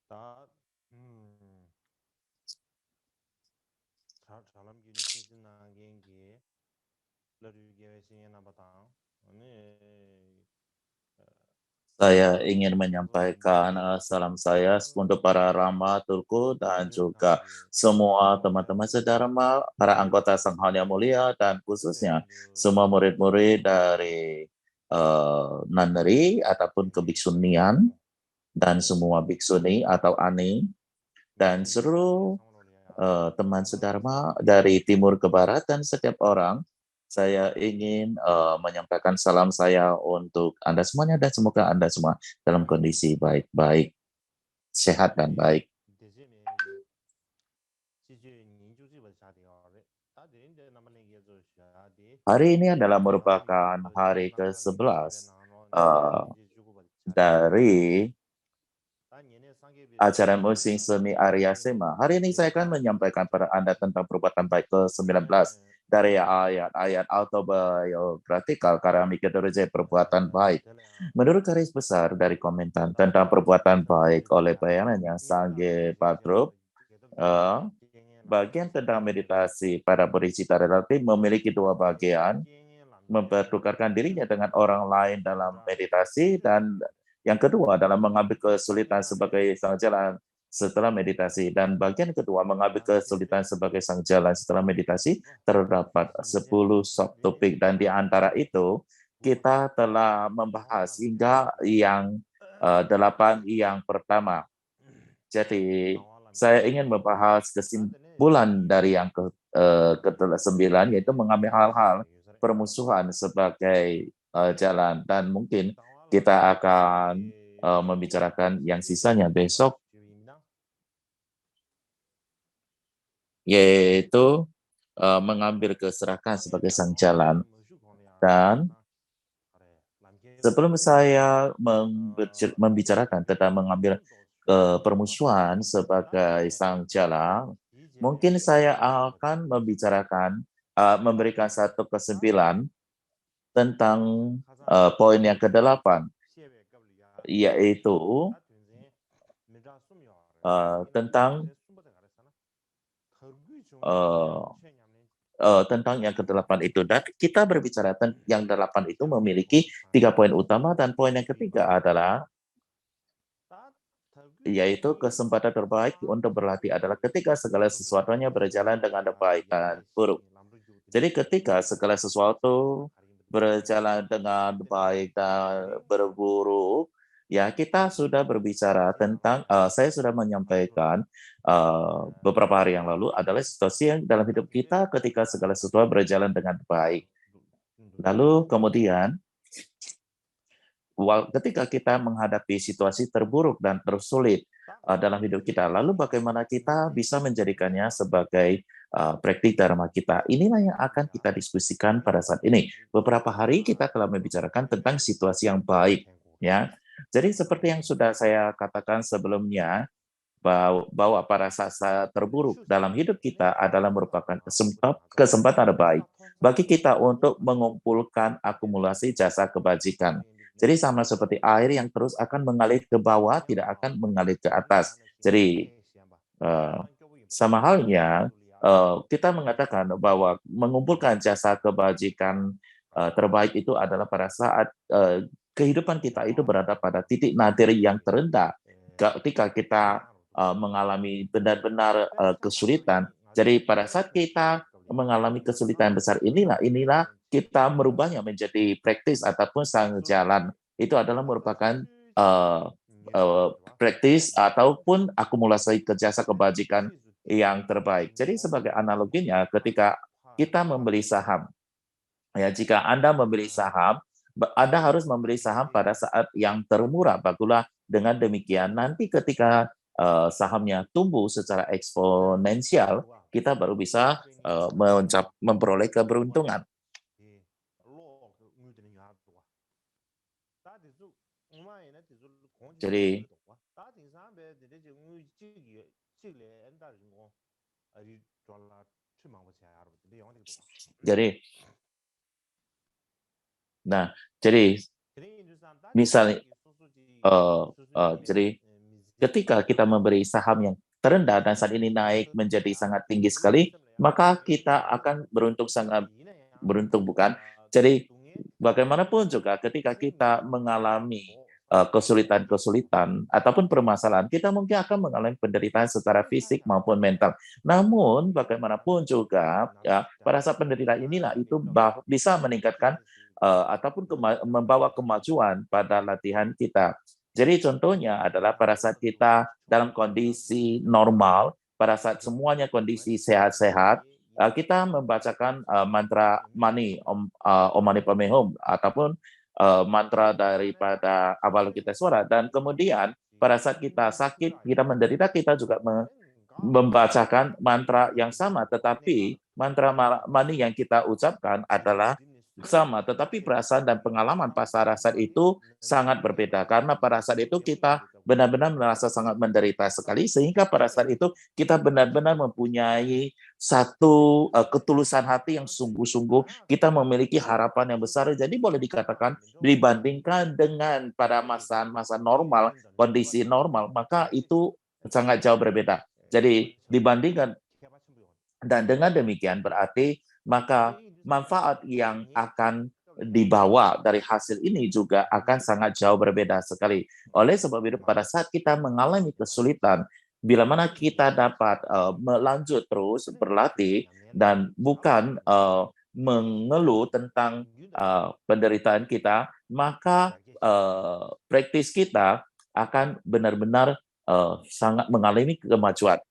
다, salam gini sing na gengi, lalu gewe sing na batang, ini Saya ingin coba menyampaikan salam saya untuk para Rama, Tulku, dan juga semua teman-teman sedharma, para anggota Sangha yang Mulia, dan khususnya semua murid-murid dari Naneri ataupun kebiksunian, dan semua biksuni atau ani, dan seluruh teman sedharma dari timur ke barat dan setiap orang. Saya ingin menyampaikan salam saya untuk Anda semuanya dan semoga Anda semua dalam kondisi baik-baik, sehat dan baik. Hari ini adalah merupakan hari ke-11 dari acara Musim Semi Arya Sema. Hari ini saya akan menyampaikan pada Anda tentang perbuatan baik ke-19 dari ayat-ayat autobiografikal karya Miki Dorje, perbuatan baik. Menurut garis besar dari komentar tentang perbuatan baik oleh bayanan yang Sangye Padrup, bagian tentang meditasi pada bercita relatif memiliki dua bagian, mempertukarkan dirinya dengan orang lain dalam meditasi, dan yang kedua adalah mengambil kesulitan sebagai sang jalan setelah meditasi. Dan bagian kedua, mengambil kesulitan sebagai sang jalan setelah meditasi, terdapat 10 subtopik, dan di antara itu kita telah membahas hingga yang 8 yang pertama. Jadi saya ingin membahas kesimpulan dari yang ke-9, yaitu mengambil hal-hal permusuhan sebagai jalan, dan mungkin kita akan membicarakan yang sisanya besok, yaitu mengambil keserakahan sebagai sang jalan. Dan sebelum saya membicarakan tentang mengambil permusuhan sebagai sang jalan, mungkin saya akan memberikan satu kesimpulan tentang poin yang ke-8, yaitu tentang tentang yang ke-8 itu. Dan kita berbicara tentang yang 8 itu memiliki 3 poin utama, dan poin yang ketiga adalah yaitu kesempatan terbaik untuk berlatih adalah ketika segala sesuatunya berjalan dengan baik dan buruk. Jadi ketika segala sesuatu berjalan dengan baik dan berburuk, ya kita sudah berbicara tentang, saya sudah menyampaikan beberapa hari yang lalu adalah situasi yang dalam hidup kita ketika segala sesuatu berjalan dengan baik. Lalu kemudian ketika kita menghadapi situasi terburuk dan tersulit dalam hidup kita, lalu bagaimana kita bisa menjadikannya sebagai praktik dharma kita. Inilah yang akan kita diskusikan pada saat ini. Beberapa hari kita telah membicarakan tentang situasi yang baik, ya. Jadi seperti yang sudah saya katakan sebelumnya, bahwa pada saat terburuk dalam hidup kita adalah merupakan kesempatan terbaik bagi kita untuk mengumpulkan akumulasi jasa kebajikan. Jadi sama seperti air yang terus akan mengalir ke bawah, tidak akan mengalir ke atas. Jadi sama halnya kita mengatakan bahwa mengumpulkan jasa kebajikan terbaik itu adalah pada saat kehidupan kita itu berada pada titik nadir yang terendah. Ketika kita mengalami benar-benar kesulitan. Jadi pada saat kita mengalami kesulitan besar inilah kita merubahnya menjadi praktis ataupun sang jalan. Itu adalah merupakan praktis ataupun akumulasi jasa kebajikan yang terbaik. Jadi sebagai analoginya, ketika kita membeli saham, ya jika Anda membeli saham, Anda harus membeli saham pada saat yang termurah. Bagulah dengan demikian nanti ketika sahamnya tumbuh secara eksponensial, kita baru bisa memperoleh keberuntungan. Jadi jadi nah jadi misalnya jadi Ketika kita memberi saham yang terendah dan saat ini naik menjadi sangat tinggi sekali, maka kita akan beruntung, sangat beruntung, bukan? Jadi bagaimanapun juga ketika kita mengalami kesulitan-kesulitan ataupun permasalahan, kita mungkin akan mengalami penderitaan secara fisik maupun mental. Namun bagaimanapun juga ya, pada saat penderitaan inilah itu bisa meningkatkan ataupun membawa kemajuan pada latihan kita. Jadi contohnya adalah pada saat kita dalam kondisi normal, pada saat semuanya kondisi sehat-sehat, kita membacakan mantra Mani, Om Mani Padme Hum, ataupun mantra daripada Avalokiteshvara. Dan kemudian pada saat kita sakit, kita menderita, kita juga membacakan mantra yang sama, tetapi mantra Mani yang kita ucapkan adalah sama, tetapi perasaan dan pengalaman pada saat itu sangat berbeda, karena pada saat itu kita benar-benar merasa sangat menderita sekali, sehingga pada saat itu kita benar-benar mempunyai satu ketulusan hati yang sungguh-sungguh, kita memiliki harapan yang besar. Jadi boleh dikatakan dibandingkan dengan pada masa-masa normal, kondisi normal, maka itu sangat jauh berbeda. Jadi dibandingkan, dan dengan demikian berarti maka manfaat yang akan dibawa dari hasil ini juga akan sangat jauh berbeda sekali. Oleh sebab itu pada saat kita mengalami kesulitan, bila mana kita dapat melanjut terus berlatih dan bukan mengeluh tentang penderitaan kita, maka praktis kita akan benar-benar sangat mengalami kemajuan.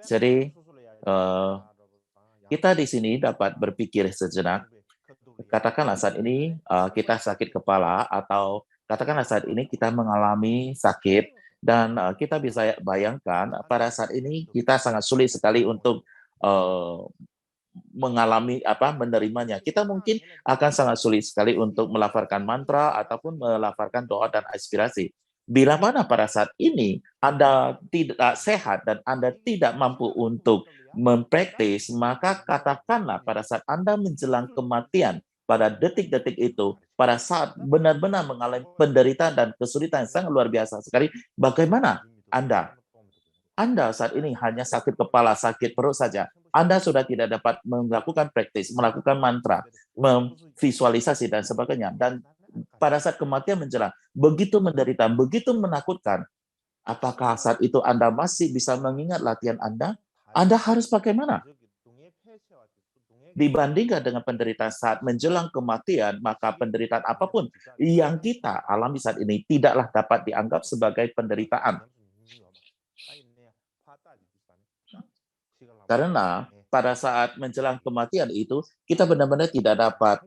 Jadi kita di sini dapat berpikir sejenak. Katakanlah saat ini kita sakit kepala, atau katakanlah saat ini kita mengalami sakit, dan kita bisa bayangkan pada saat ini kita sangat sulit sekali untuk mengalami menerimanya. Kita mungkin akan sangat sulit sekali untuk melafalkan mantra ataupun melafalkan doa dan aspirasi. Bila mana pada saat ini Anda tidak sehat dan Anda tidak mampu untuk mempraktis, maka katakanlah pada saat Anda menjelang kematian, pada detik-detik itu, pada saat benar-benar mengalami penderitaan dan kesulitan yang sangat luar biasa sekali, bagaimana Anda? Anda saat ini hanya sakit kepala, sakit perut saja. Anda sudah tidak dapat melakukan praktis, melakukan mantra, memvisualisasi, dan sebagainya. Dan pada saat kematian menjelang, begitu menderita, begitu menakutkan, apakah saat itu Anda masih bisa mengingat latihan Anda? Anda harus bagaimana? Dibandingkan dengan penderitaan saat menjelang kematian, maka penderitaan apapun yang kita alami saat ini tidaklah dapat dianggap sebagai penderitaan. Karena pada saat menjelang kematian itu, kita benar-benar tidak dapat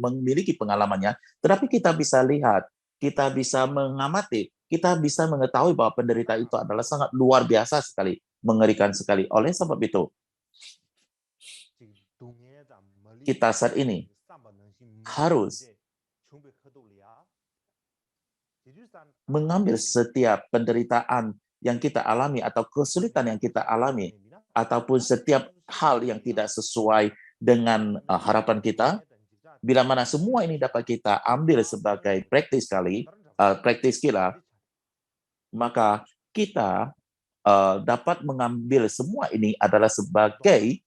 memiliki pengalamannya, tetapi kita bisa lihat, kita bisa mengamati, kita bisa mengetahui bahwa penderitaan itu adalah sangat luar biasa sekali, mengerikan sekali. Oleh sebab itu, kita saat ini harus mengambil setiap penderitaan yang kita alami atau kesulitan yang kita alami, ataupun setiap hal yang tidak sesuai dengan harapan kita, bila mana semua ini dapat kita ambil sebagai praktis kita, maka kita dapat mengambil semua ini adalah sebagai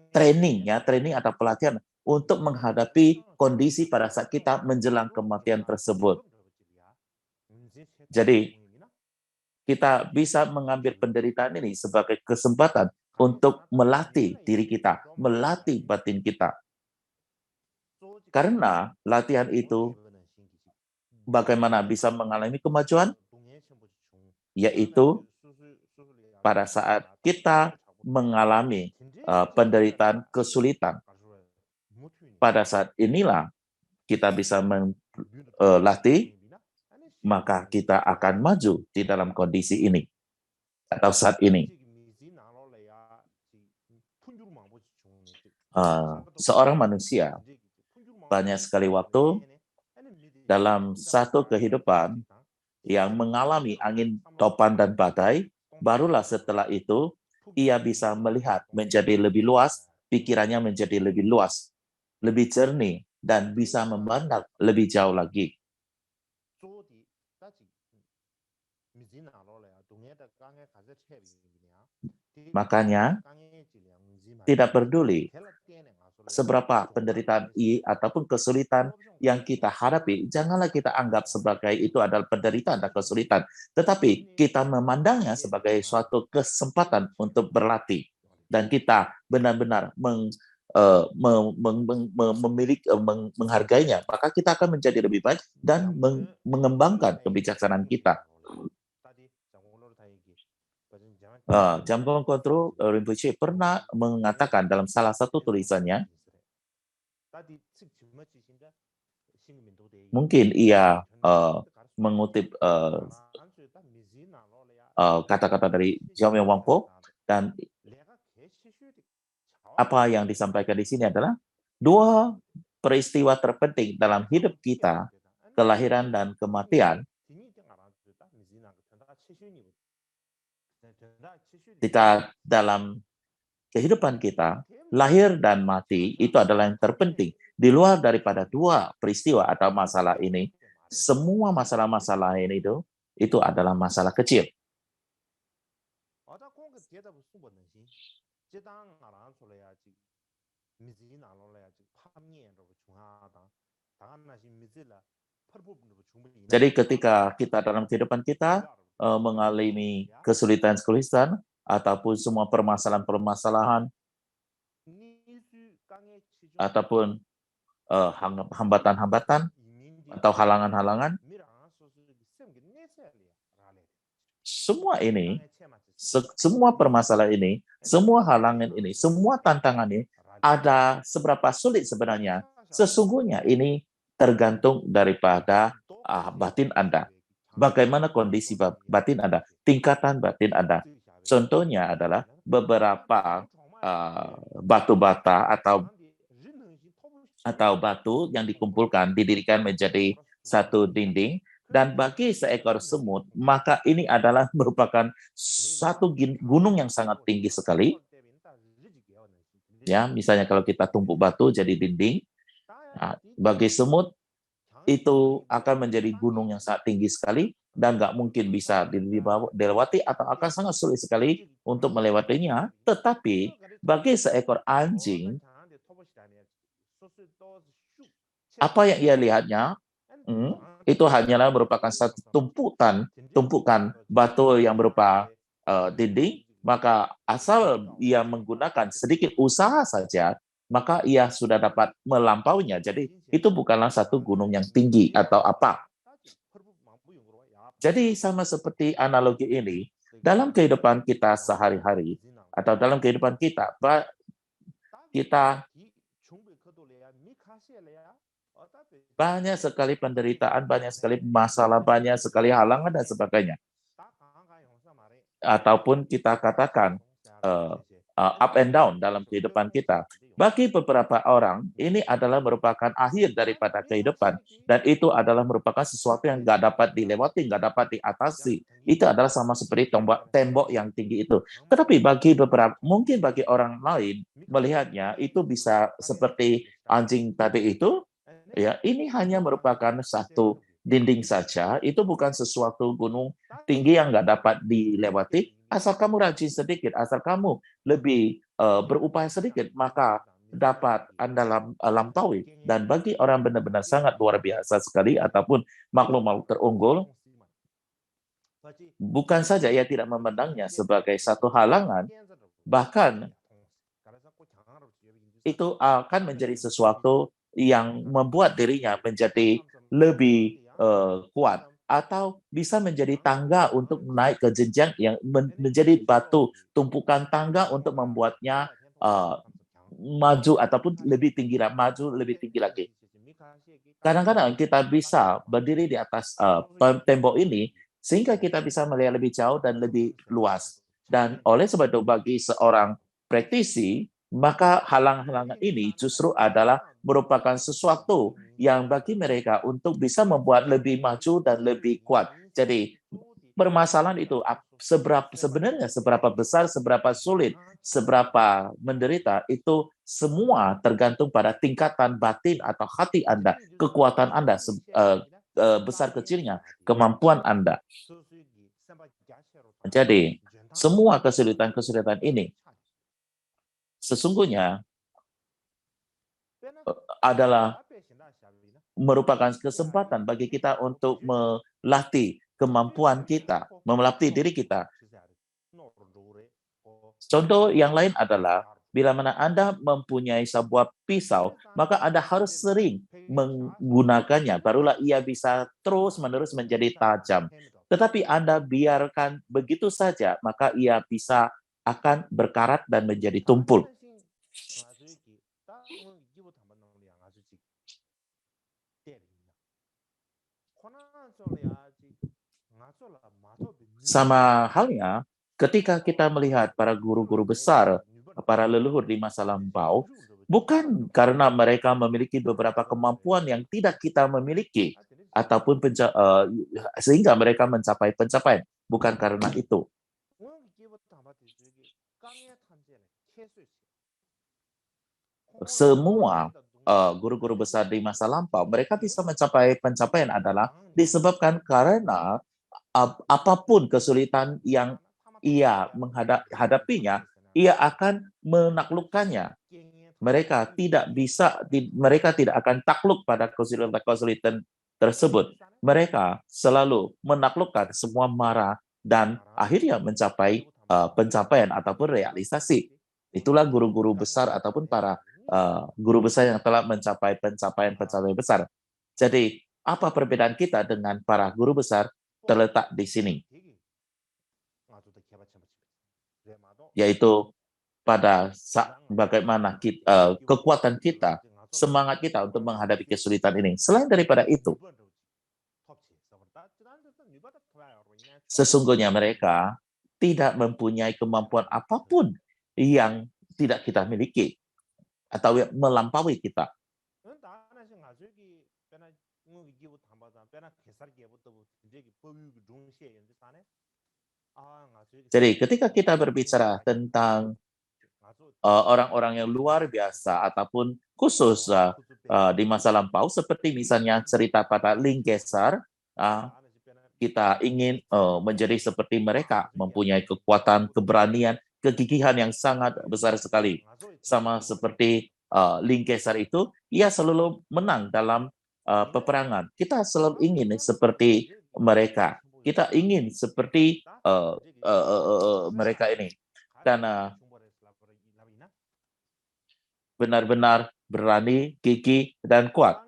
training atau pelatihan untuk menghadapi kondisi pada saat kita menjelang kematian tersebut. Jadi kita bisa mengambil penderitaan ini sebagai kesempatan untuk melatih diri kita, melatih batin kita. Karena latihan itu bagaimana bisa mengalami kemajuan? Yaitu pada saat kita mengalami penderitaan, kesulitan. Pada saat inilah kita bisa melatih, maka kita akan maju di dalam kondisi ini atau saat ini. Seorang manusia banyak sekali waktu dalam satu kehidupan yang mengalami angin topan dan badai, barulah setelah itu ia bisa melihat menjadi lebih luas, pikirannya menjadi lebih luas, lebih jernih, dan bisa memandang lebih jauh lagi. Makanya, tidak peduli seberapa penderitaan ataupun kesulitan yang kita hadapi, janganlah kita anggap sebagai itu adalah penderitaan dan kesulitan, tetapi kita memandangnya sebagai suatu kesempatan untuk berlatih, dan kita benar-benar menghargainya, maka kita akan menjadi lebih baik dan mengembangkan kebijaksanaan kita. Jambon Kontrol Rinpoche pernah mengatakan dalam salah satu tulisannya, mungkin ia mengutip kata-kata dari Xiaoming Wangpo, dan apa yang disampaikan di sini adalah dua peristiwa terpenting dalam hidup kita, kelahiran dan kematian. Kita dalam kehidupan kita, lahir dan mati itu adalah yang terpenting. Di luar daripada dua peristiwa atau masalah ini, semua masalah-masalah ini itu adalah masalah kecil. Jadi ketika kita dalam kehidupan kita mengalami kesulitan-kesulitan ataupun semua permasalahan-permasalahan ataupun hambatan-hambatan atau halangan-halangan, semua ini, semua permasalahan ini, semua halangan ini, semua tantangan ini, ada seberapa sulit sebenarnya, sesungguhnya ini tergantung daripada batin Anda. Bagaimana kondisi batin Anda, tingkatan batin Anda. Contohnya adalah beberapa batu bata atau batu yang dikumpulkan, didirikan menjadi satu dinding, dan bagi seekor semut, maka ini adalah merupakan satu gunung yang sangat tinggi sekali. Ya, misalnya kalau kita tumpuk batu jadi dinding, nah, bagi semut itu akan menjadi gunung yang sangat tinggi sekali dan nggak mungkin bisa dilewati atau akan sangat sulit sekali untuk melewatinya. Tetapi bagi seekor anjing, apa yang ia lihatnya itu hanyalah merupakan satu tumpukan batu yang berupa dinding, maka asal ia menggunakan sedikit usaha saja, maka ia sudah dapat melampauinya. Jadi itu bukanlah satu gunung yang tinggi atau apa. Jadi sama seperti analogi ini, dalam kehidupan kita sehari-hari, atau dalam kehidupan kita banyak sekali penderitaan, banyak sekali masalah, banyak sekali halangan dan sebagainya. Ataupun kita katakan up and down dalam kehidupan kita. Bagi beberapa orang, ini adalah merupakan akhir daripada kehidupan. Dan itu adalah merupakan sesuatu yang nggak dapat dilewati, nggak dapat diatasi. Itu adalah sama seperti tembok yang tinggi itu. Tetapi mungkin bagi orang lain, melihatnya itu bisa seperti anjing tadi itu, ya, ini hanya merupakan satu dinding saja, itu bukan sesuatu gunung tinggi yang nggak dapat dilewati. Asal kamu rajin sedikit, asal kamu lebih berupaya sedikit, maka dapat Anda lampaui. Dan bagi orang benar-benar sangat luar biasa sekali, ataupun makhluk-makhluk terunggul, bukan saja ia tidak memandangnya sebagai satu halangan, bahkan itu akan menjadi sesuatu yang membuat dirinya menjadi lebih kuat, atau bisa menjadi tangga untuk naik ke jenjang yang menjadi batu, tumpukan tangga untuk membuatnya maju ataupun lebih tinggi lagi. Kadang-kadang kita bisa berdiri di atas tembok ini sehingga kita bisa melihat lebih jauh dan lebih luas. Dan oleh sebab itu bagi seorang praktisi, maka halang-halangan ini justru adalah merupakan sesuatu yang bagi mereka untuk bisa membuat lebih maju dan lebih kuat. Jadi permasalahan itu sebenarnya seberapa besar, seberapa sulit, seberapa menderita, itu semua tergantung pada tingkatan batin atau hati Anda, kekuatan Anda, besar kecilnya, kemampuan Anda. Jadi, semua kesulitan-kesulitan ini sesungguhnya adalah merupakan kesempatan bagi kita untuk melatih kemampuan kita, melatih diri kita. Contoh yang lain adalah, bila mana Anda mempunyai sebuah pisau, maka Anda harus sering menggunakannya, barulah ia bisa terus-menerus menjadi tajam. Tetapi Anda biarkan begitu saja, maka ia bisa akan berkarat dan menjadi tumpul. Sama halnya, ketika kita melihat para guru-guru besar, para leluhur di masa lampau, bukan karena mereka memiliki beberapa kemampuan yang tidak kita memiliki, ataupun sehingga mereka mencapai pencapaian. Bukan karena itu. Semua guru-guru besar di masa lampau, mereka bisa mencapai pencapaian adalah disebabkan karena apapun kesulitan yang ia menghadapinya, ia akan menaklukkannya. Mereka tidak akan takluk pada kesulitan tersebut. Mereka selalu menaklukkan semua mara dan akhirnya mencapai pencapaian ataupun realisasi. Itulah guru-guru besar ataupun para guru besar yang telah mencapai pencapaian-pencapaian besar. Jadi, apa perbedaan kita dengan para guru besar terletak di sini, yaitu pada bagaimana kekuatan kita, semangat kita untuk menghadapi kesulitan ini. Selain daripada itu, sesungguhnya mereka tidak mempunyai kemampuan apapun yang tidak kita miliki atau yang melampaui kita. Jadi ketika kita berbicara tentang orang-orang yang luar biasa ataupun khusus di masa lampau, seperti misalnya cerita pada Ling Gesar, kita ingin menjadi seperti mereka, mempunyai kekuatan, keberanian, kegigihan yang sangat besar sekali. Sama seperti Ling Gesar itu, ia selalu menang dalam peperangan. Kita selalu ingin seperti mereka. Kita ingin seperti mereka ini. Karena benar-benar berani, gigih, dan kuat.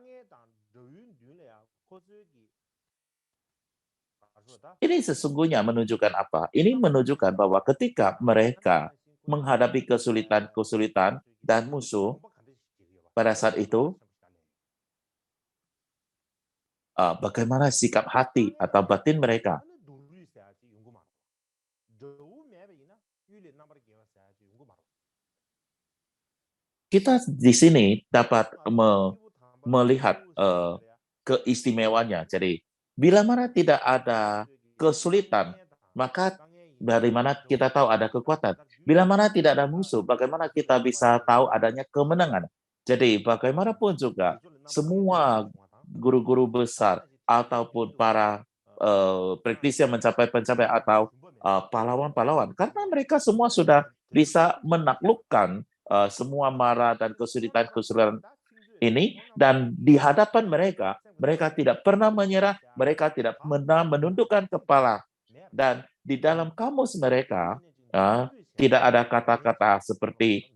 Ini sesungguhnya menunjukkan apa? Ini menunjukkan bahwa ketika mereka menghadapi kesulitan-kesulitan dan musuh, pada saat itu, bagaimana sikap hati atau batin mereka? Kita di sini dapat melihat keistimewaannya. Jadi, bila mana tidak ada kesulitan, maka dari mana kita tahu ada kekuatan? Bila mana tidak ada musuh, bagaimana kita bisa tahu adanya kemenangan? Jadi, bagaimanapun juga, semua guru-guru besar ataupun para praktisi yang mencapai pencapaian atau pahlawan-pahlawan, karena mereka semua sudah bisa menaklukkan semua mara dan kesulitan-kesulitan ini, dan di hadapan mereka, mereka tidak pernah menyerah, mereka tidak pernah menundukkan kepala, dan di dalam kamus mereka tidak ada kata-kata seperti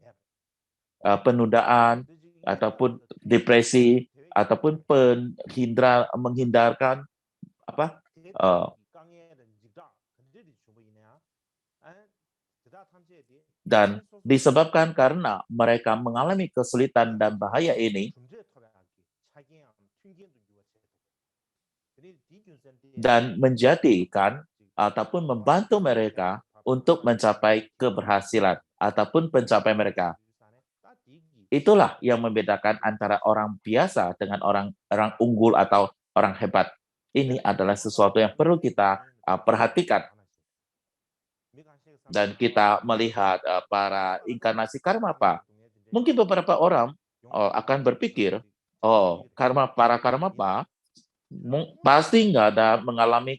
penundaan ataupun depresi ataupun menghindarkan dan disebabkan karena mereka mengalami kesulitan dan bahaya ini, dan menjadikan ataupun membantu mereka untuk mencapai keberhasilan ataupun pencapaian mereka. Itulah yang membedakan antara orang biasa dengan orang unggul atau orang hebat. Ini adalah sesuatu yang perlu kita perhatikan. dan kita melihat para inkarnasi karma apa, mungkin beberapa orang akan berpikir, oh para karma apa pasti nggak ada mengalami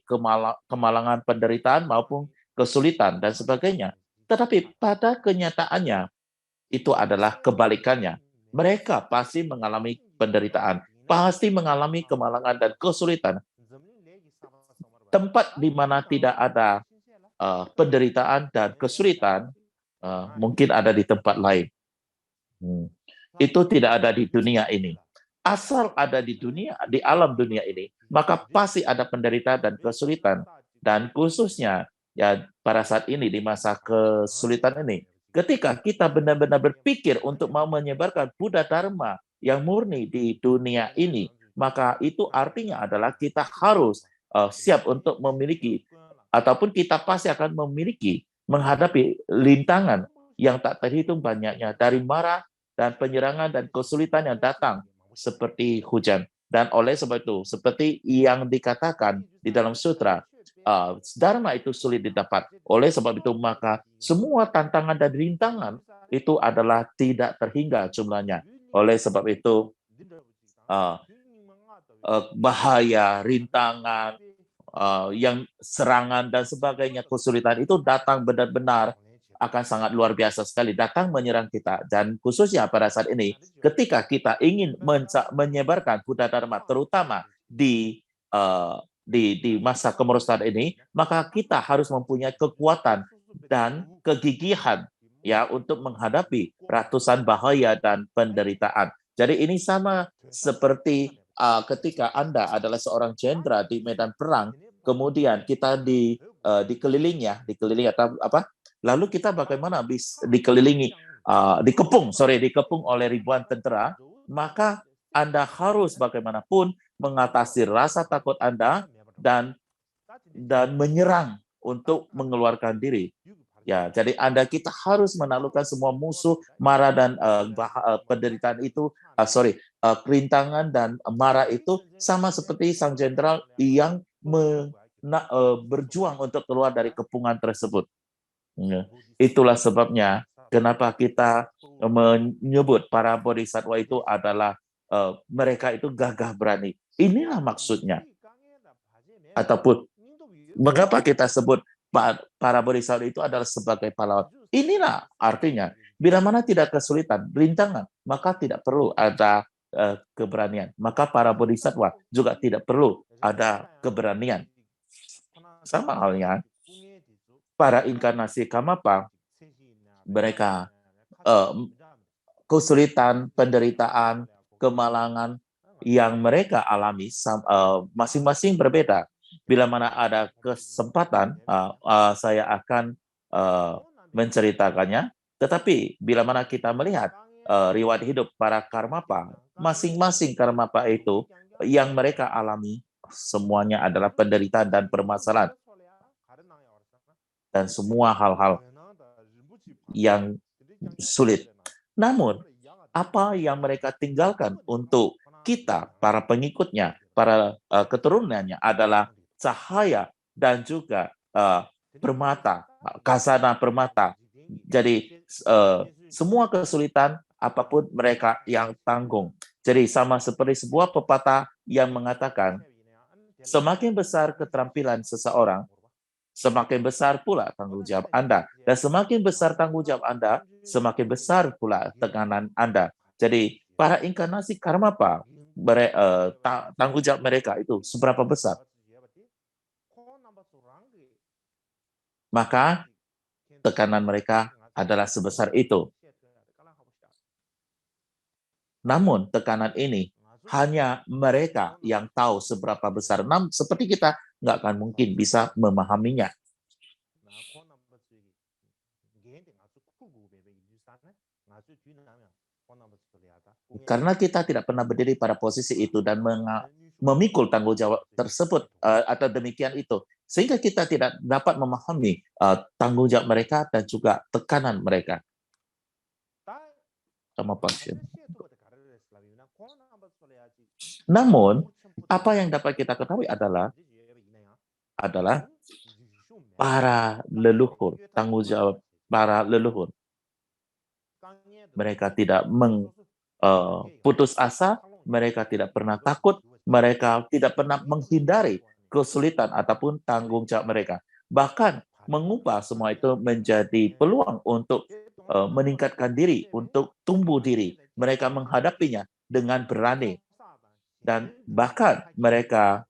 kemalangan penderitaan maupun kesulitan dan sebagainya. Tetapi pada kenyataannya itu adalah kebalikannya. Mereka pasti mengalami penderitaan, pasti mengalami kemalangan dan kesulitan. Tempat di mana tidak ada penderitaan dan kesulitan, mungkin ada di tempat lain. Itu tidak ada di dunia ini. Asal ada di dunia, di alam dunia ini, maka pasti ada penderitaan dan kesulitan. Dan khususnya ya pada saat ini, di masa kesulitan ini, ketika kita benar-benar berpikir untuk mau menyebarkan Buddha Dharma yang murni di dunia ini, maka itu artinya adalah kita harus siap untuk memiliki, ataupun kita pasti akan memiliki, menghadapi rintangan yang tak terhitung banyaknya dari mara dan penyerangan dan kesulitan yang datang seperti hujan. Dan oleh sebab itu, seperti yang dikatakan di dalam sutra, Dharma itu sulit didapat. Oleh sebab itu, maka semua tantangan dan rintangan itu adalah tidak terhingga jumlahnya. Oleh sebab itu, bahaya, rintangan, yang serangan dan sebagainya, kesulitan itu datang benar-benar akan sangat luar biasa sekali, datang menyerang kita. Dan khususnya pada saat ini, ketika kita ingin menyebarkan Buddha Dharma, terutama di masa kemerosaan ini, maka kita harus mempunyai kekuatan dan kegigihan ya untuk menghadapi ratusan bahaya dan penderitaan. Jadi ini sama seperti ketika Anda adalah seorang jenderal di medan perang, kemudian kita dikelilingi atau apa? Lalu kita bagaimana dikelilingi, dikepung oleh ribuan tentara, maka Anda harus bagaimanapun mengatasi rasa takut Anda dan menyerang untuk mengeluarkan diri. Ya, jadi kita harus menaklukkan semua musuh, mara dan penderitaan itu, kerintangan dan marah itu sama seperti sang jenderal yang berjuang untuk keluar dari kepungan tersebut. Itulah sebabnya kenapa kita menyebut para bodhisattva itu adalah mereka itu gagah berani. Inilah maksudnya. Ataupun mengapa kita sebut para bodhisattva itu adalah sebagai pahlawan. Inilah artinya. Bila mana tidak kesulitan, rintangan, maka tidak perlu ada keberanian. Maka para bodhisattva juga tidak perlu ada keberanian. Sama halnya, para inkarnasi Kamapa, mereka kesulitan, penderitaan, kemalangan yang mereka alami masing-masing berbeda. Bila mana ada kesempatan, saya akan menceritakannya. Tetapi bila mana kita melihat riwayat hidup para Karmapa, masing-masing Karmapa itu yang mereka alami semuanya adalah penderitaan dan permasalahan. Dan semua hal-hal yang sulit. Namun, apa yang mereka tinggalkan untuk kita, para pengikutnya, para keturunannya adalah cahaya dan juga permata, kasana permata. Jadi, semua kesulitan, apapun mereka yang tanggung. Jadi, sama seperti sebuah pepatah yang mengatakan, semakin besar keterampilan seseorang, semakin besar pula tanggung jawab Anda. Dan semakin besar tanggung jawab Anda, semakin besar pula tekanan Anda. Jadi, para inkarnasi Karmapa, tanggung jawab mereka itu seberapa besar? Maka, tekanan mereka adalah sebesar itu. Namun, tekanan ini hanya mereka yang tahu seberapa besar. Seperti kita nggak akan mungkin bisa memahaminya. Karena kita tidak pernah berdiri pada posisi itu dan memikul tanggung jawab tersebut atau demikian itu. Sehingga kita tidak dapat memahami tanggung jawab mereka dan juga tekanan mereka. Sama pasien. Namun, apa yang dapat kita ketahui adalah para leluhur, tanggung jawab para leluhur. Mereka tidak putus asa, mereka tidak pernah takut, mereka tidak pernah menghindari kesulitan ataupun tanggung jawab mereka. Bahkan mengubah semua itu menjadi peluang untuk meningkatkan diri, untuk tumbuh diri. Mereka menghadapinya dengan berani. Dan bahkan mereka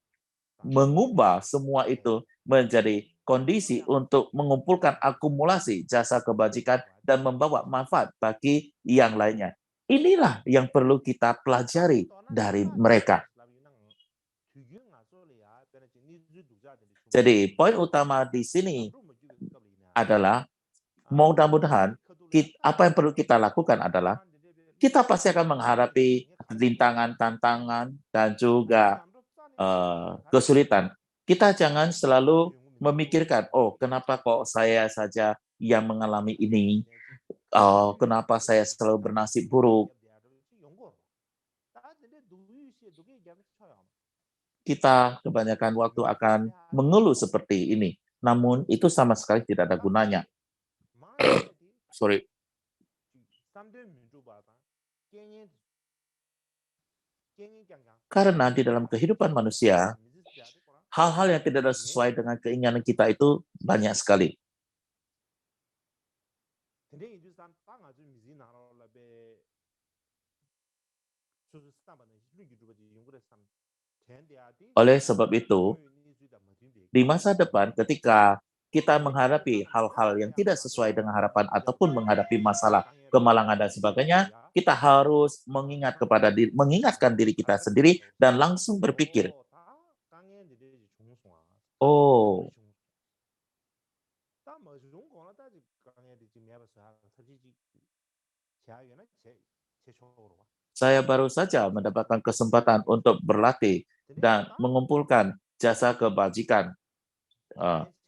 mengubah semua itu menjadi kondisi untuk mengumpulkan akumulasi jasa kebajikan dan membawa manfaat bagi yang lainnya. Inilah yang perlu kita pelajari dari mereka. Jadi, poin utama di sini adalah mudah-mudahan apa yang perlu kita lakukan adalah kita pasti akan menghadapi rintangan, tantangan, dan juga kesulitan. Kita jangan selalu memikirkan, oh kenapa kok saya saja yang mengalami ini, kenapa saya selalu bernasib buruk. Kita kebanyakan waktu akan mengeluh seperti ini, namun itu sama sekali tidak ada gunanya. Sorry. Karena di dalam kehidupan manusia, hal-hal yang tidak sesuai dengan keinginan kita itu banyak sekali. Oleh sebab itu, di masa depan ketika kita menghadapi hal-hal yang tidak sesuai dengan harapan ataupun menghadapi masalah, kemalangan dan sebagainya, kita harus mengingatkan diri kita sendiri dan langsung berpikir, oh, saya baru saja mendapatkan kesempatan untuk berlatih dan mengumpulkan jasa kebajikan.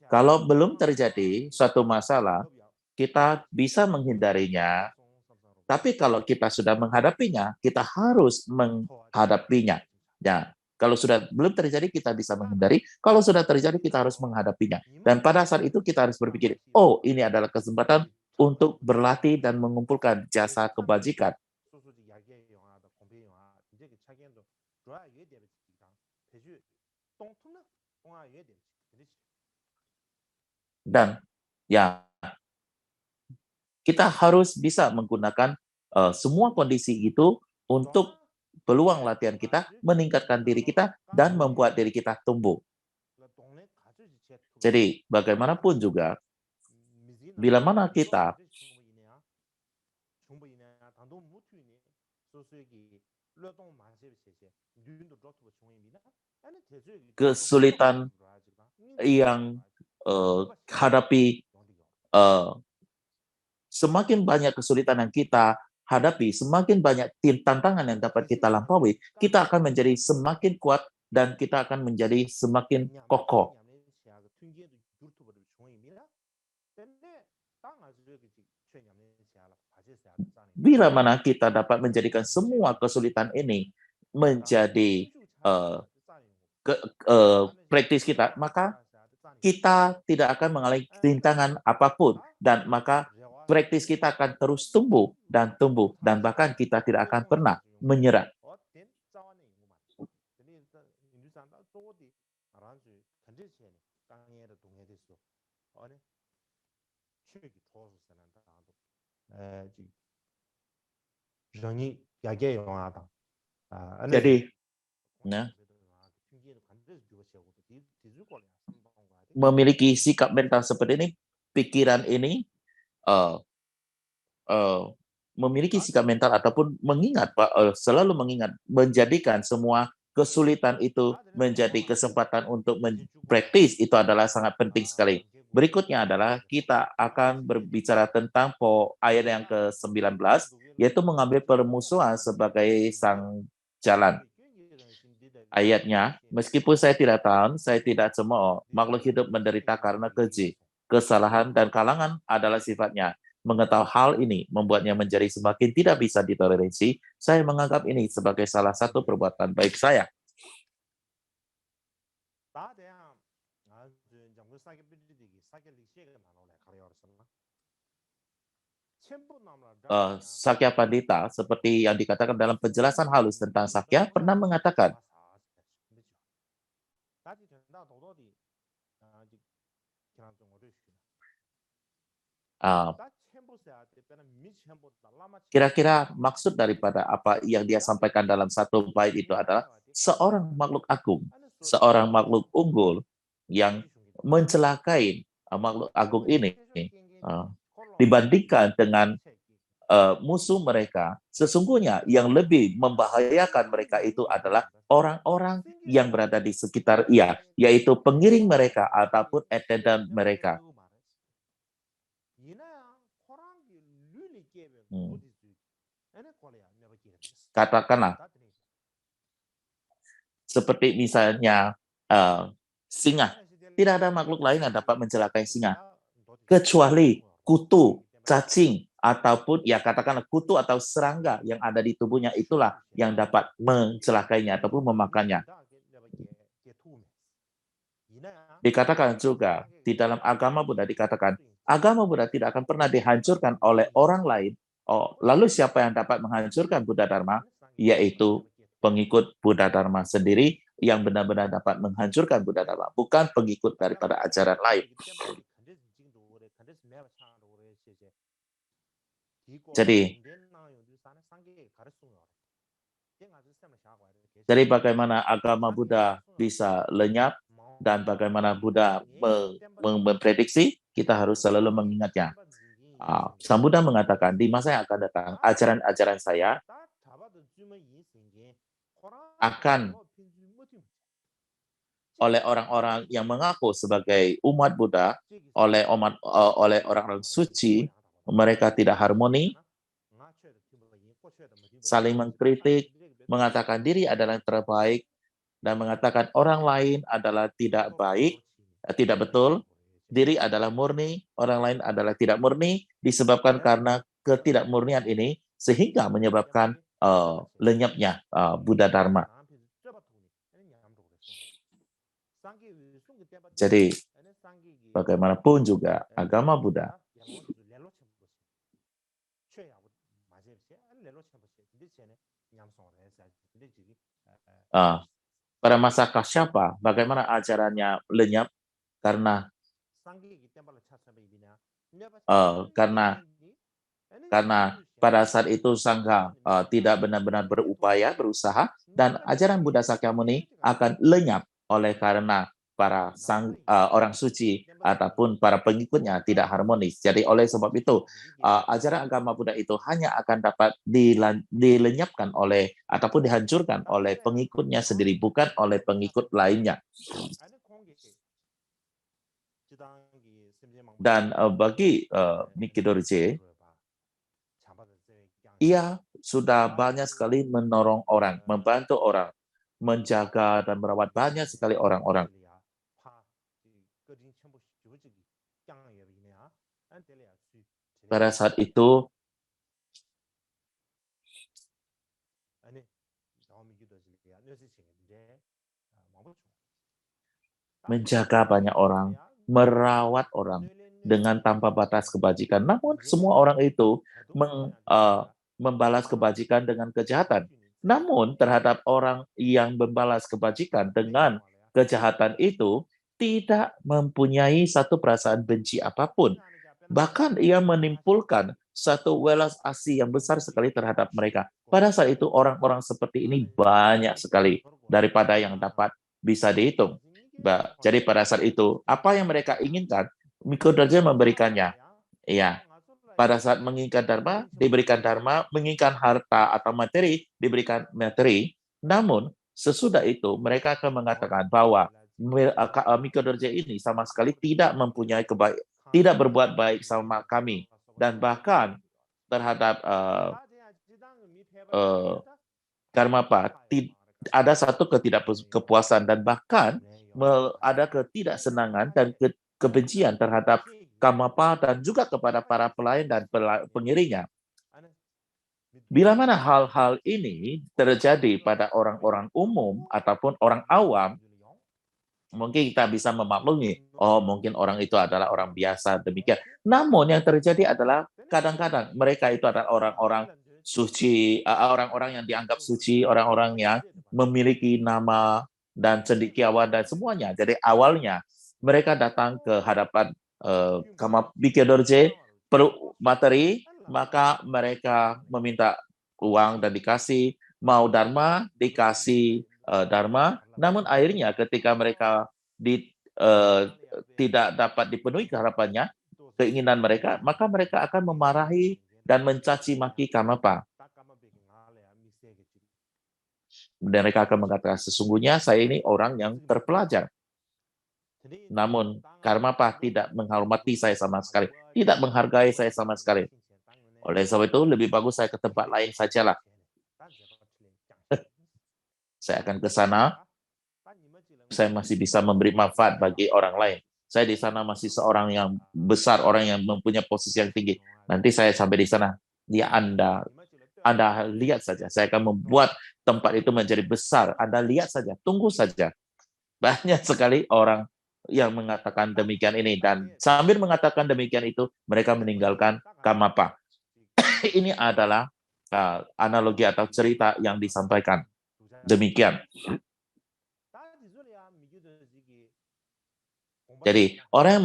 Kalau belum terjadi suatu masalah, kita bisa menghindarinya, tapi kalau kita sudah menghadapinya, kita harus menghadapinya. Ya, kalau sudah belum terjadi, kita bisa menghindari. Kalau sudah terjadi, kita harus menghadapinya. Dan pada saat itu kita harus berpikir, oh ini adalah kesempatan untuk berlatih dan mengumpulkan jasa kebajikan. Dan ya, kita harus bisa menggunakan semua kondisi itu untuk peluang latihan kita, meningkatkan diri kita, dan membuat diri kita tumbuh. Jadi, bagaimanapun juga, bila mana kita kesulitan yang hadapi, semakin banyak kesulitan yang kita hadapi, semakin banyak tantangan yang dapat kita lampaui, kita akan menjadi semakin kuat dan kita akan menjadi semakin kokoh. Bila mana kita dapat menjadikan semua kesulitan ini menjadi praktis kita, maka kita tidak akan mengalami rintangan apapun, dan maka praktis kita akan terus tumbuh, dan bahkan kita tidak akan pernah menyerah. Jadi, ya, memiliki sikap mental seperti ini, pikiran ini, memiliki sikap mental ataupun mengingat, selalu mengingat, menjadikan semua kesulitan itu menjadi kesempatan untuk praktis, itu adalah sangat penting sekali. Berikutnya adalah kita akan berbicara tentang ayat yang ke-19, yaitu mengambil permusuhan sebagai sang jalan. Ayatnya, meskipun saya tidak tahu, saya tidak cemooh, makhluk hidup menderita karena keji, kesalahan, dan kalangan adalah sifatnya. Mengetahui hal ini membuatnya menjadi semakin tidak bisa ditoleransi. Saya menganggap ini sebagai salah satu perbuatan baik saya. Sakya Pandita, seperti yang dikatakan dalam penjelasan halus tentang Sakya, pernah mengatakan, kira-kira maksud daripada apa yang dia sampaikan dalam satu bait itu adalah seorang makhluk agung, seorang makhluk unggul yang mencelakai makhluk agung ini dibandingkan dengan musuh mereka. Sesungguhnya yang lebih membahayakan mereka itu adalah orang-orang yang berada di sekitar ia, yaitu pengiring mereka ataupun attendant mereka. Katakanlah, seperti misalnya singa. Tidak ada makhluk lain yang dapat mencelakai singa, kecuali kutu, cacing, ataupun ya katakanlah kutu atau serangga yang ada di tubuhnya itulah yang dapat mencelakainya ataupun memakannya. Dikatakan juga di dalam agama Buddha dikatakan, agama Buddha tidak akan pernah dihancurkan oleh orang lain. Lalu siapa yang dapat menghancurkan Buddha Dharma? Yaitu pengikut Buddha Dharma sendiri yang benar-benar dapat menghancurkan Buddha Dharma, bukan pengikut daripada ajaran lain. Jadi bagaimana agama Buddha bisa lenyap dan bagaimana Buddha memprediksi, kita harus selalu mengingatnya. Sang Buddha mengatakan, di masa yang akan datang, ajaran-ajaran saya akan oleh orang-orang yang mengaku sebagai umat Buddha, oleh orang-orang suci, mereka tidak harmoni, saling mengkritik, mengatakan diri adalah yang terbaik, dan mengatakan orang lain adalah tidak baik, tidak betul, diri adalah murni, orang lain adalah tidak murni, disebabkan karena ketidakmurnian ini, sehingga menyebabkan lenyapnya Buddha Dharma. Jadi, bagaimanapun juga agama Buddha pada masa Kasyapa, bagaimana ajarannya lenyap? Karena pada saat itu Sangha tidak benar-benar berusaha, dan ajaran Buddha Sakyamuni akan lenyap oleh karena para orang suci ataupun para pengikutnya tidak harmonis. Jadi oleh sebab itu, ajaran agama Buddha itu hanya akan dapat dilenyapkan oleh ataupun dihancurkan oleh pengikutnya sendiri, bukan oleh pengikut lainnya. Dan bagi Miki Dorje, ia sudah banyak sekali menolong orang, membantu orang, menjaga dan merawat banyak sekali orang-orang. Pada saat itu, menjaga banyak orang, merawat orang dengan tanpa batas kebajikan. Namun semua orang itu membalas kebajikan dengan kejahatan. Namun terhadap orang yang membalas kebajikan dengan kejahatan itu tidak mempunyai satu perasaan benci apapun. Bahkan ia menimbulkan satu welas asih yang besar sekali terhadap mereka. Pada saat itu orang-orang seperti ini banyak sekali daripada yang dapat bisa dihitung. Jadi pada saat itu apa yang mereka inginkan, Miko Dorje memberikannya. Iya. Pada saat menginginkan dharma, diberikan dharma, menginginkan harta atau materi, diberikan materi. Namun, sesudah itu, mereka akan mengatakan bahwa Miko Dorje ini sama sekali tidak mempunyai tidak berbuat baik sama kami. Dan bahkan terhadap Karmapa, ada satu ketidakpuasan dan bahkan ada ketidaksenangan dan kebencian terhadap Karmapa dan juga kepada para pelayan dan pengiringnya. Bila mana hal-hal ini terjadi pada orang-orang umum ataupun orang awam, mungkin kita bisa memaklumi, oh mungkin orang itu adalah orang biasa demikian. Namun yang terjadi adalah kadang-kadang mereka itu adalah orang-orang suci, orang-orang yang dianggap suci, orang-orang yang memiliki nama dan cendekiawan dan semuanya. Jadi awalnya mereka datang ke hadapan Kama Bikir Dorje perlu materi, maka mereka meminta uang dan dikasih, mau dharma dikasih dharma. Namun akhirnya ketika mereka tidak dapat dipenuhi harapannya, keinginan mereka, maka mereka akan memarahi dan mencaci maki Kamapa. Dan mereka akan mengatakan, sesungguhnya saya ini orang yang terpelajar. Namun Karmapa tidak menghormati saya sama sekali, tidak menghargai saya sama sekali. Oleh sebab itu lebih bagus saya ke tempat lain sajalah. Saya akan ke sana, saya masih bisa memberi manfaat bagi orang lain. Saya di sana masih seorang yang besar, orang yang mempunyai posisi yang tinggi. Nanti saya sampai di sana, dia Anda lihat saja, saya akan membuat tempat itu menjadi besar. Anda lihat saja, tunggu saja. Banyak sekali orang yang mengatakan demikian ini, dan sambil mengatakan demikian itu, mereka meninggalkan Kamapa. Ini adalah analogi atau cerita yang disampaikan. Demikian. Jadi orang yang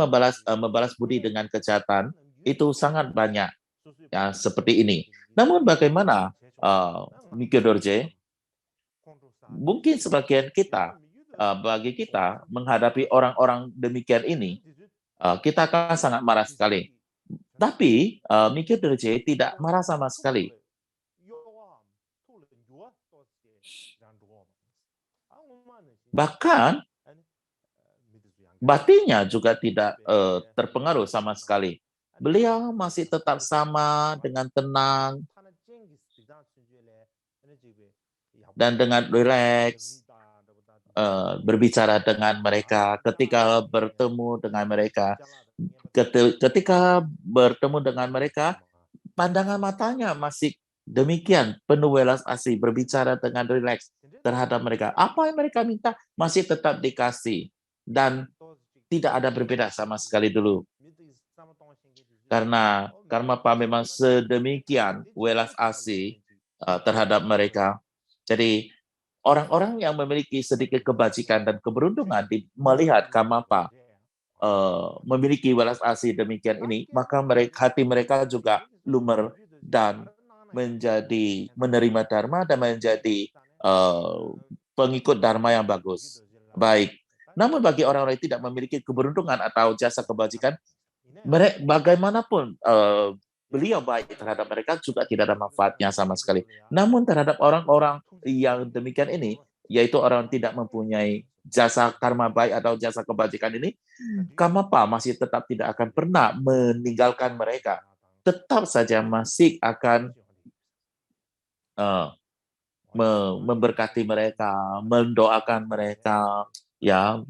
membalas budi dengan kejahatan itu sangat banyak, ya seperti ini. Namun bagaimana Mikyo Dorje? Mungkin sebagian kita, bagi kita menghadapi orang-orang demikian ini, kita akan sangat marah sekali. Tapi Mikyo Dorje tidak marah sama sekali. Bahkan batinnya juga tidak terpengaruh sama sekali. Beliau masih tetap sama dengan tenang dan dengan rileks berbicara dengan mereka. Ketika bertemu dengan mereka, pandangan matanya masih demikian penuh welas asih, berbicara dengan rileks terhadap mereka. Apa yang mereka minta masih tetap dikasih, dan tidak ada berbeda sama sekali dulu. Karena Karmapa memang sedemikian welas asih terhadap mereka. Jadi orang-orang yang memiliki sedikit kebajikan dan keberuntungan melihat Karmapa memiliki welas asih demikian ini, maka hati mereka juga lumer dan menjadi menerima dharma dan menjadi pengikut dharma yang bagus. Baik. Namun bagi orang-orang yang tidak memiliki keberuntungan atau jasa kebajikan, bagaimanapun beliau baik terhadap mereka juga tidak ada manfaatnya sama sekali. Namun terhadap orang-orang yang demikian ini, yaitu orang yang tidak mempunyai jasa karma baik atau jasa kebajikan ini, Kamapa masih tetap tidak akan pernah meninggalkan mereka. Tetap saja masih akan memberkati mereka, mendoakan mereka, ya,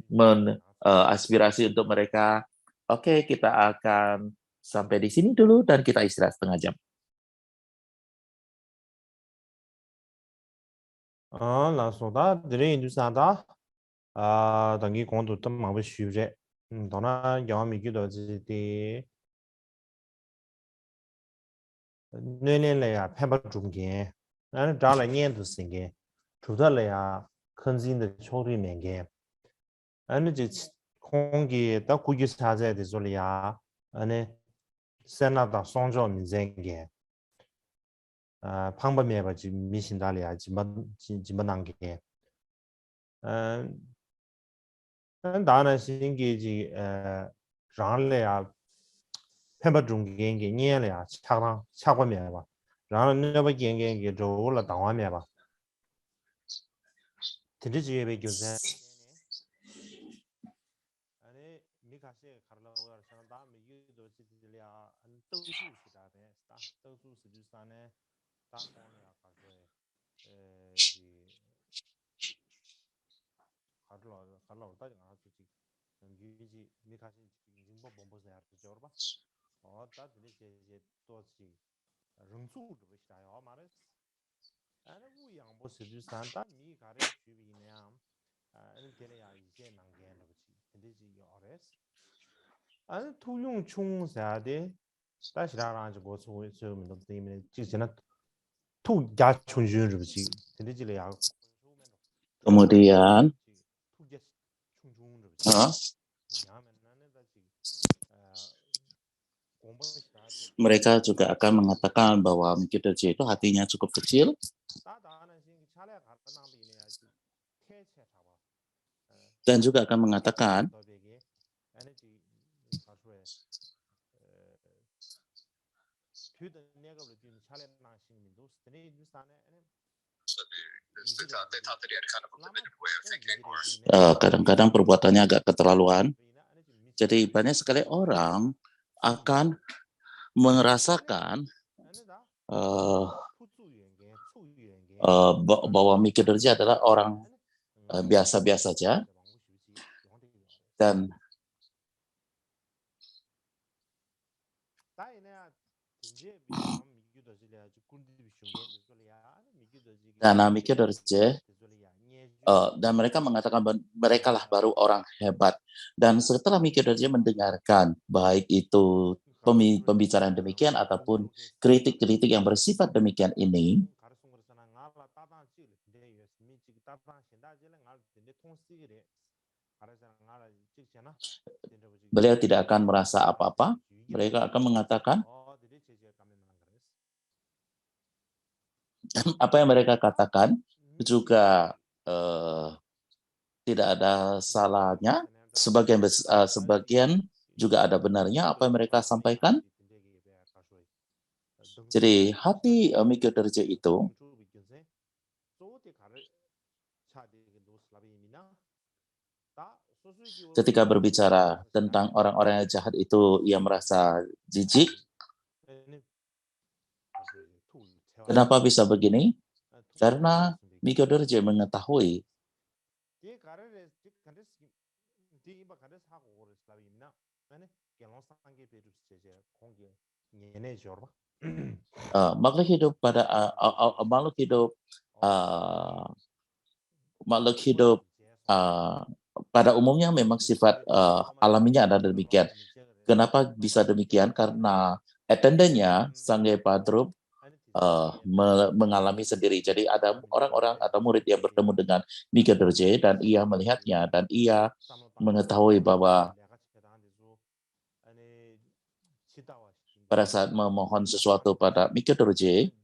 aspirasi untuk mereka. Oke, kita akan sampai di sini dulu dan kita istirahat setengah jam. Langsung dah, jadi itu sada, tanggi kontu tem mabu syuje, dona yang mikir doji di, nilai ya pemba jumge, ane jala nyen tu singe, chuda le ya kanzin de chori menge, ane ji kongi da kugi saze de zoli ya, ane sena da songjo mi zenge, pangba meba ji mishin dali ya jimba nange, 다는 신기지 장래야 펜바 중경게 년래야 차랑 차고면 봐. 라는 너버 경경게 저올라 당화면 봐. 진짜지에 배교세. 아니 미카세 카르라고 하는 다음에 유도 지들이야 안 떠주시다네. 떠주시다네. 다고야 가서 갈라 다지 나서 지 유지 미카시 인증법 본보세 할 줄 봐. 다들이 제 또지 릉수 그것이야 말은 아니 뭐 양보 스주 산다 미 가래 주비냐 ane tene ya ise nanggen lo chi tene ji yores ane tu yung chung sa de da shira ran ji bo chu so min do de min ji jena tu ya chung jun ru chi tene ji le ya Kemudian tu ya chung jun ru chi uh, ya men na ne da chi gong ba shira de mereka juga akan mengatakan bahwa Mickey Dorje itu hatinya cukup kecil da da na sing cha le ga na bi ne ya chi ke che cha ba dan juga akan mengatakan do be ge ane ji ka shue Tüda nega bla dün chale na shin min dos tene yu sane ane kadang-kadang perbuatannya agak keterlaluan. Jadi banyak sekali orang akan merasakan bahwa Mickey Dorje adalah orang biasa-biasa saja dan Mickey Dorje dan mereka mengatakan mereka lah baru orang hebat. Dan setelah Mickey Dorje mendengarkan baik itu pembicaraan demikian ataupun kritik-kritik yang bersifat demikian ini, beliau tidak akan merasa apa-apa. Mereka akan mengatakan apa yang mereka katakan juga tidak ada salahnya. Sebagian juga ada benarnya apa yang mereka sampaikan. Jadi hati Mickey Dorje itu ketika berbicara tentang orang-orang yang jahat itu ia merasa jijik. Kenapa bisa begini? Karena Mickey Dorje mengetahui makhluk hidup pada umumnya memang sifat alaminya ada demikian. Kenapa bisa demikian? Karena attendantnya Sangye Padrup mengalami sendiri. Jadi ada orang-orang atau murid yang bertemu dengan Mickey Dorje dan ia melihatnya dan ia mengetahui bahwa pada saat memohon sesuatu pada Mickey Dorje,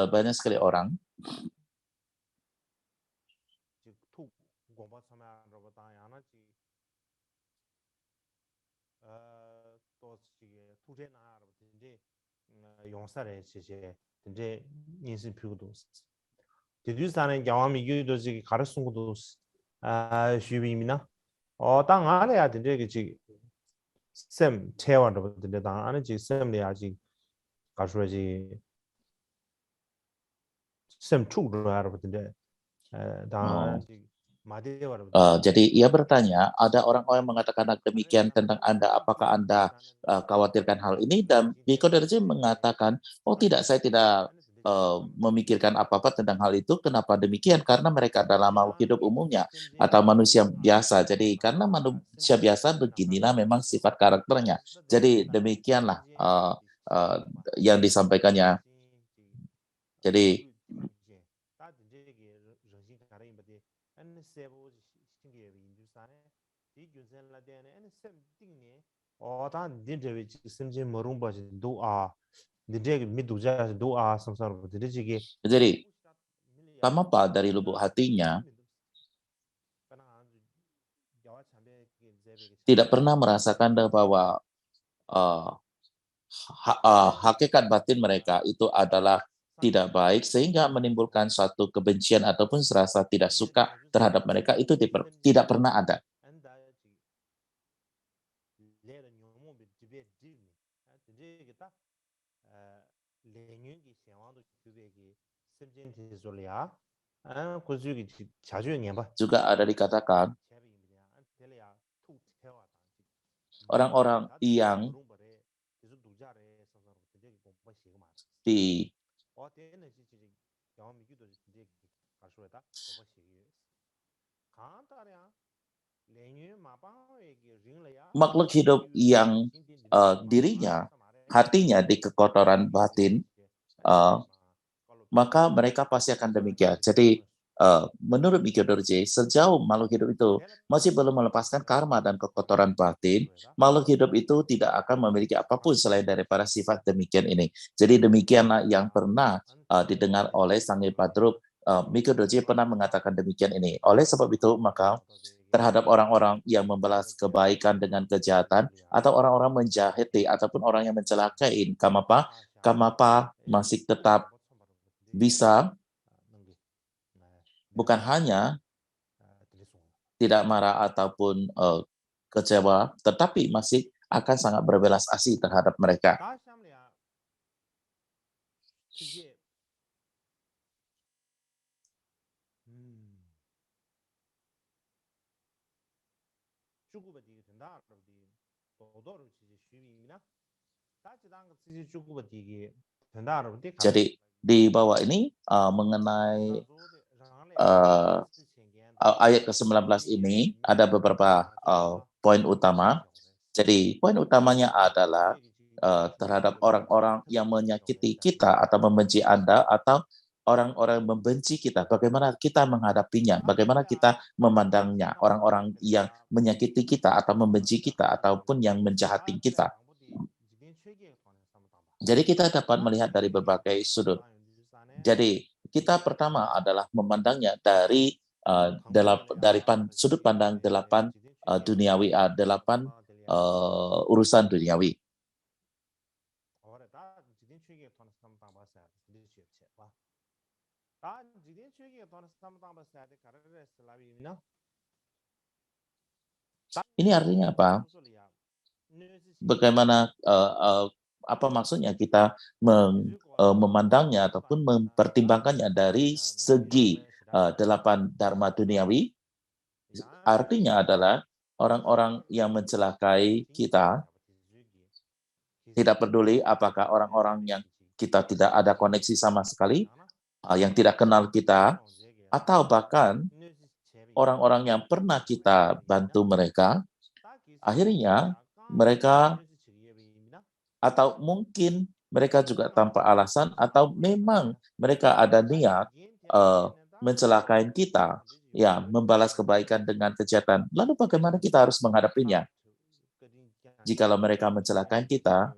banyak sekali orang 땅 안에야 된대 그지 쌤 채워도 된대 땅 안에 지 쌤이 아직 가수지 쌤 축으로 알아 된대 땅 jadi ia bertanya, ada orang-orang yang mengatakan demikian tentang Anda, apakah Anda khawatirkan hal ini? Dan Mickey Dorje mengatakan, oh tidak, saya tidak memikirkan apa-apa tentang hal itu. Kenapa demikian? Karena mereka adalah makhluk hidup umumnya atau manusia biasa. Jadi karena manusia biasa beginilah memang sifat karakternya. Jadi demikianlah yang disampaikannya. Jadi jadi Tamapa dari lubuk hatinya tidak pernah merasakan bahwa hakikat batin mereka itu adalah tidak baik sehingga menimbulkan suatu kebencian ataupun serasa tidak suka terhadap mereka, itu tidak pernah ada. Juga ada dikatakan orang-orang yang Makhluk hidup yang dirinya, hatinya di kekotoran batin, maka mereka pasti akan demikian. Jadi, menurut Mikyo Dorje, sejauh makhluk hidup itu masih belum melepaskan karma dan kekotoran batin, makhluk hidup itu tidak akan memiliki apapun selain daripada sifat demikian ini. Jadi demikianlah yang pernah didengar oleh Sang Padrup. Mikyo Dorje pernah mengatakan demikian ini. Oleh sebab itu, maka terhadap orang-orang yang membalas kebaikan dengan kejahatan, atau orang-orang menjahiti, ataupun orang yang mencelakai, Kamapa masih tetap bisa bukan hanya tidak marah ataupun kecewa, tetapi masih akan sangat berbelas asih terhadap mereka. Jadi di bawah ini mengenai ayat ke-19 ini ada beberapa poin utama. Jadi poin utamanya adalah terhadap orang-orang yang menyakiti kita atau membenci Anda, atau orang-orang yang membenci kita, bagaimana kita menghadapinya, bagaimana kita memandangnya, orang-orang yang menyakiti kita atau membenci kita ataupun yang menjahati kita. Jadi kita dapat melihat dari berbagai sudut. Jadi kita pertama adalah memandangnya dari sudut pandang 8 duniawi, 8 urusan duniawi. Ini artinya apa? Bagaimana apa maksudnya kita memandangnya ataupun mempertimbangkannya dari segi 8 dharma duniawi? Artinya adalah orang-orang yang mencelakai kita, tidak peduli apakah orang-orang yang kita tidak ada koneksi sama sekali, yang tidak kenal kita, atau bahkan orang-orang yang pernah kita bantu mereka, akhirnya mereka, atau mungkin mereka juga tanpa alasan, atau memang mereka ada niat mencelakai kita, ya, membalas kebaikan dengan kejahatan. Lalu bagaimana kita harus menghadapinya? Jikalau mereka mencelakai kita,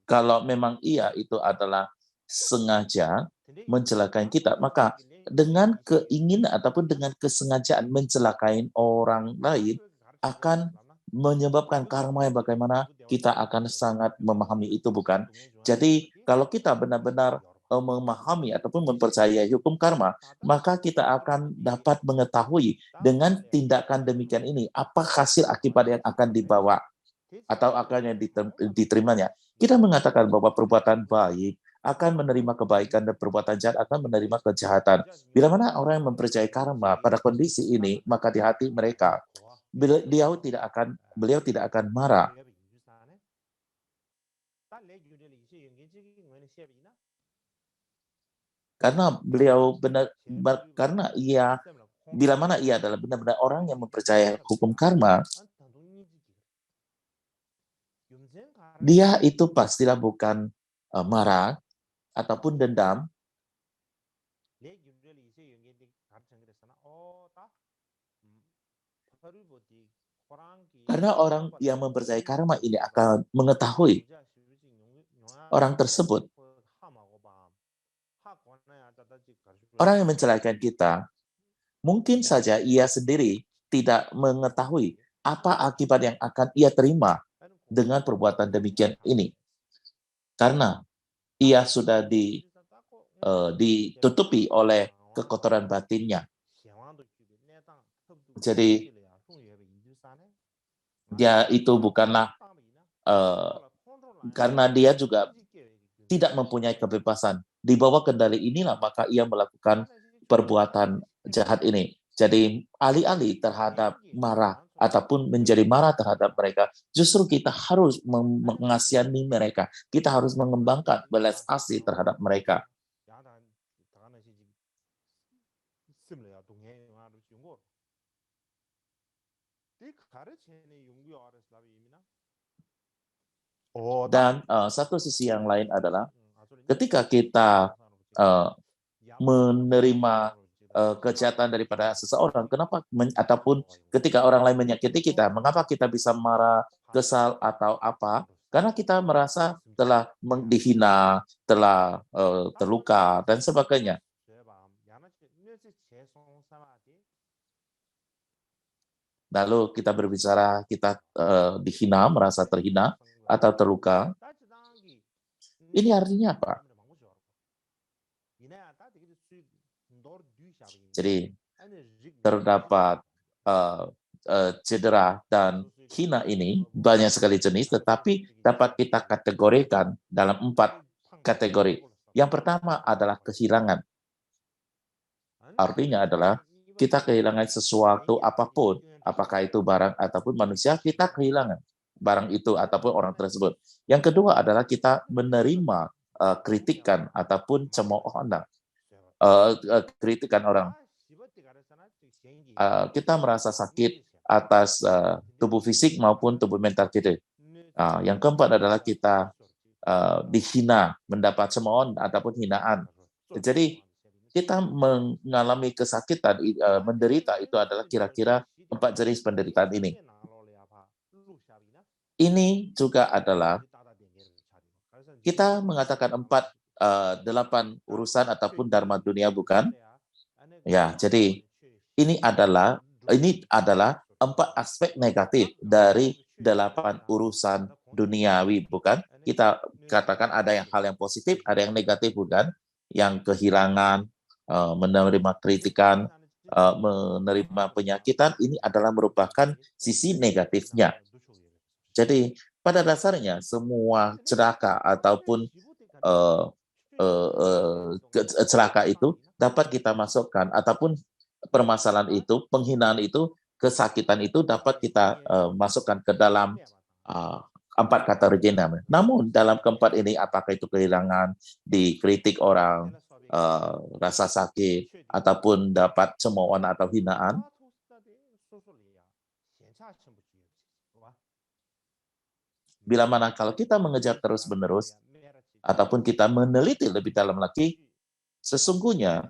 kalau memang ia itu adalah sengaja mencelakai kita, maka dengan keinginan ataupun dengan kesengajaan mencelakai orang lain akan menyebabkan karma yang bagaimana kita akan sangat memahami itu, bukan? Jadi kalau kita benar-benar memahami ataupun mempercayai hukum karma, maka kita akan dapat mengetahui dengan tindakan demikian ini apa hasil akibat yang akan dibawa atau akan yang diterimanya. Kita mengatakan bahwa perbuatan baik akan menerima kebaikan dan perbuatan jahat akan menerima kejahatan. Bila mana orang yang mempercayai karma pada kondisi ini, maka di hati mereka beliau tidak akan marah. Karena beliau bila mana ia adalah benar-benar orang yang mempercayai hukum karma, dia itu pastilah bukan marah ataupun dendam. Karena orang yang mempercayai karma ini akan mengetahui orang tersebut, orang yang mencelakai kita, mungkin saja ia sendiri tidak mengetahui apa akibat yang akan ia terima dengan perbuatan demikian ini. Karena ia sudah ditutupi oleh kekotoran batinnya. Jadi dia itu bukanlah karena dia juga tidak mempunyai kebebasan. Di bawah kendali inilah maka ia melakukan perbuatan jahat ini. Jadi alih-alih terhadap marah ataupun menjadi marah terhadap mereka. Justru kita harus mengasihani mereka. Kita harus mengembangkan belas asih terhadap mereka. Dan satu sisi yang lain adalah ketika kita menerima kejahatan daripada seseorang, kenapa ataupun ketika orang lain menyakiti kita, mengapa kita bisa marah, kesal atau apa? Karena kita merasa telah dihina, telah terluka dan sebagainya. Lalu kita berbicara kita dihina, merasa terhina atau terluka. Ini artinya apa? Jadi terdapat cedera dan hina ini banyak sekali jenis, tetapi dapat kita kategorikan dalam 4 kategori. Yang pertama adalah kehilangan. Artinya adalah kita kehilangan sesuatu apapun, apakah itu barang ataupun manusia, kita kehilangan barang itu ataupun orang tersebut. Yang kedua adalah kita menerima kritikan ataupun cemoohan, kritikan orang. Kita merasa sakit atas tubuh fisik maupun tubuh mental kita. Yang keempat adalah kita dihina, mendapat cemoohan ataupun hinaan. Jadi kita mengalami kesakitan, menderita, itu adalah kira-kira 4 jenis penderitaan ini. Ini juga adalah kita mengatakan 8 urusan ataupun dharma dunia, bukan? Ya, jadi ini adalah 4 aspek negatif dari 8 urusan duniawi, bukan? Kita katakan ada hal yang positif, ada yang negatif, bukan? Yang kehilangan, menerima kritikan, menerima penyakitan, ini adalah merupakan sisi negatifnya. Jadi pada dasarnya semua celaka ataupun celaka itu dapat kita masukkan, ataupun permasalahan itu, penghinaan itu, kesakitan itu dapat kita masukkan ke dalam 4 kategori namanya. Namun dalam keempat ini, apakah itu kehilangan, dikritik orang, rasa sakit, ataupun dapat cemoohan atau hinaan, bila mana kalau kita mengejar terus-menerus, ataupun kita meneliti lebih dalam lagi, sesungguhnya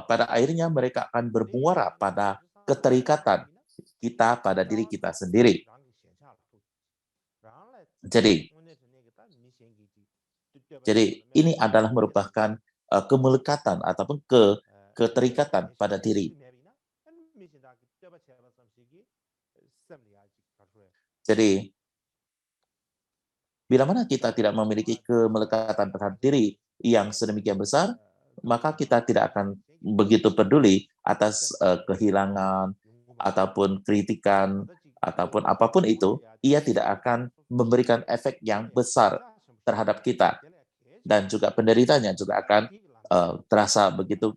pada akhirnya mereka akan bermuara pada keterikatan kita pada diri kita sendiri. Jadi ini adalah merupakan kemelekatan ataupun keterikatan pada diri. Jadi bila mana kita tidak memiliki kemelekatan terhadap diri yang sedemikian besar, maka kita tidak akan begitu peduli atas kehilangan ataupun kritikan ataupun apapun itu. Ia tidak akan memberikan efek yang besar terhadap kita, dan juga penderitanya juga akan terasa begitu